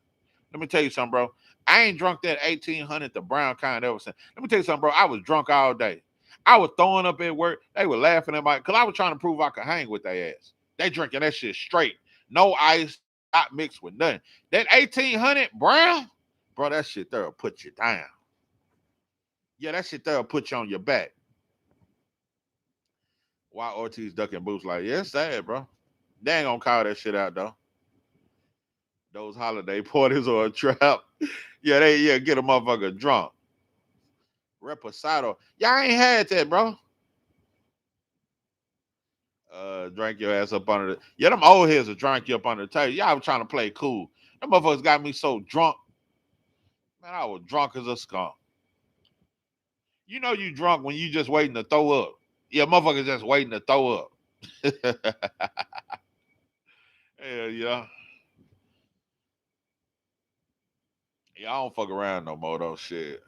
Let me tell you something, bro. I ain't drunk that 1800, the brown kind ever since. Let me tell you something, bro. I was drunk all day. I was throwing up at work. They were laughing at my, because I was trying to prove I could hang with their ass. They drinking that shit straight. No ice, not mixed with nothing. That 1800 brown, bro, that shit there'll put you down. Yeah, that shit there'll put you on your back. Why Ortiz ducking boots like, yeah, it's sad, bro. They ain't gonna call that shit out though. Those holiday parties are a trap. Yeah, get a motherfucker drunk. Reposado. Y'all ain't had that, bro. Drank your ass up under the. Yeah, them old heads will drink you up under the table. Y'all was trying to play cool. Them motherfuckers got me so drunk. Man, I was drunk as a skunk. You know you drunk when you just waiting to throw up. Yeah, motherfuckers just waiting to throw up. Hell yeah. Yeah, I don't fuck around no more though. Shit.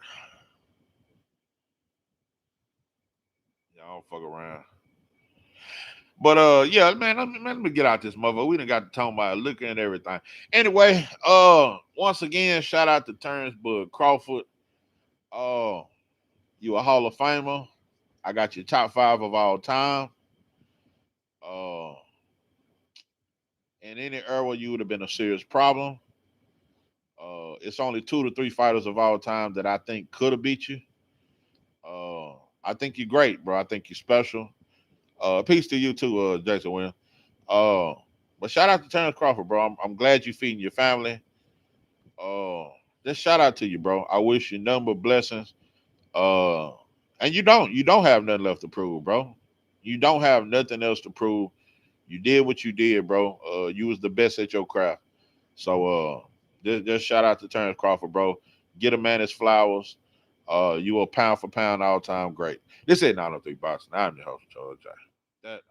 Yeah, I don't fuck around. But yeah, man, let me get out this mother. We done got to talk about liquor and everything. Anyway, once again, shout out to Terrance but Crawford. Uh, you a Hall of Famer. I got your top 5 of all time. Uh, in any era, you would have been a serious problem. It's only 2 to 3 fighters of all time that I think could have beat you. Uh, I think you're great, bro. I think you're special. Peace to you too, Jason Williams. Uh, but shout out to Terrance Crawford, bro. I'm glad you feeding your family. Uh, just shout out to you, bro. I wish you nothing but blessings. Uh, and you don't have nothing left to prove, bro. You don't have nothing else to prove. You did what you did, bro. You was the best at your craft. So, just shout out to Terrance Crawford, bro. Get a man his flowers. You a pound for pound all time great. This is 903 Boxing. I'm your host, George. That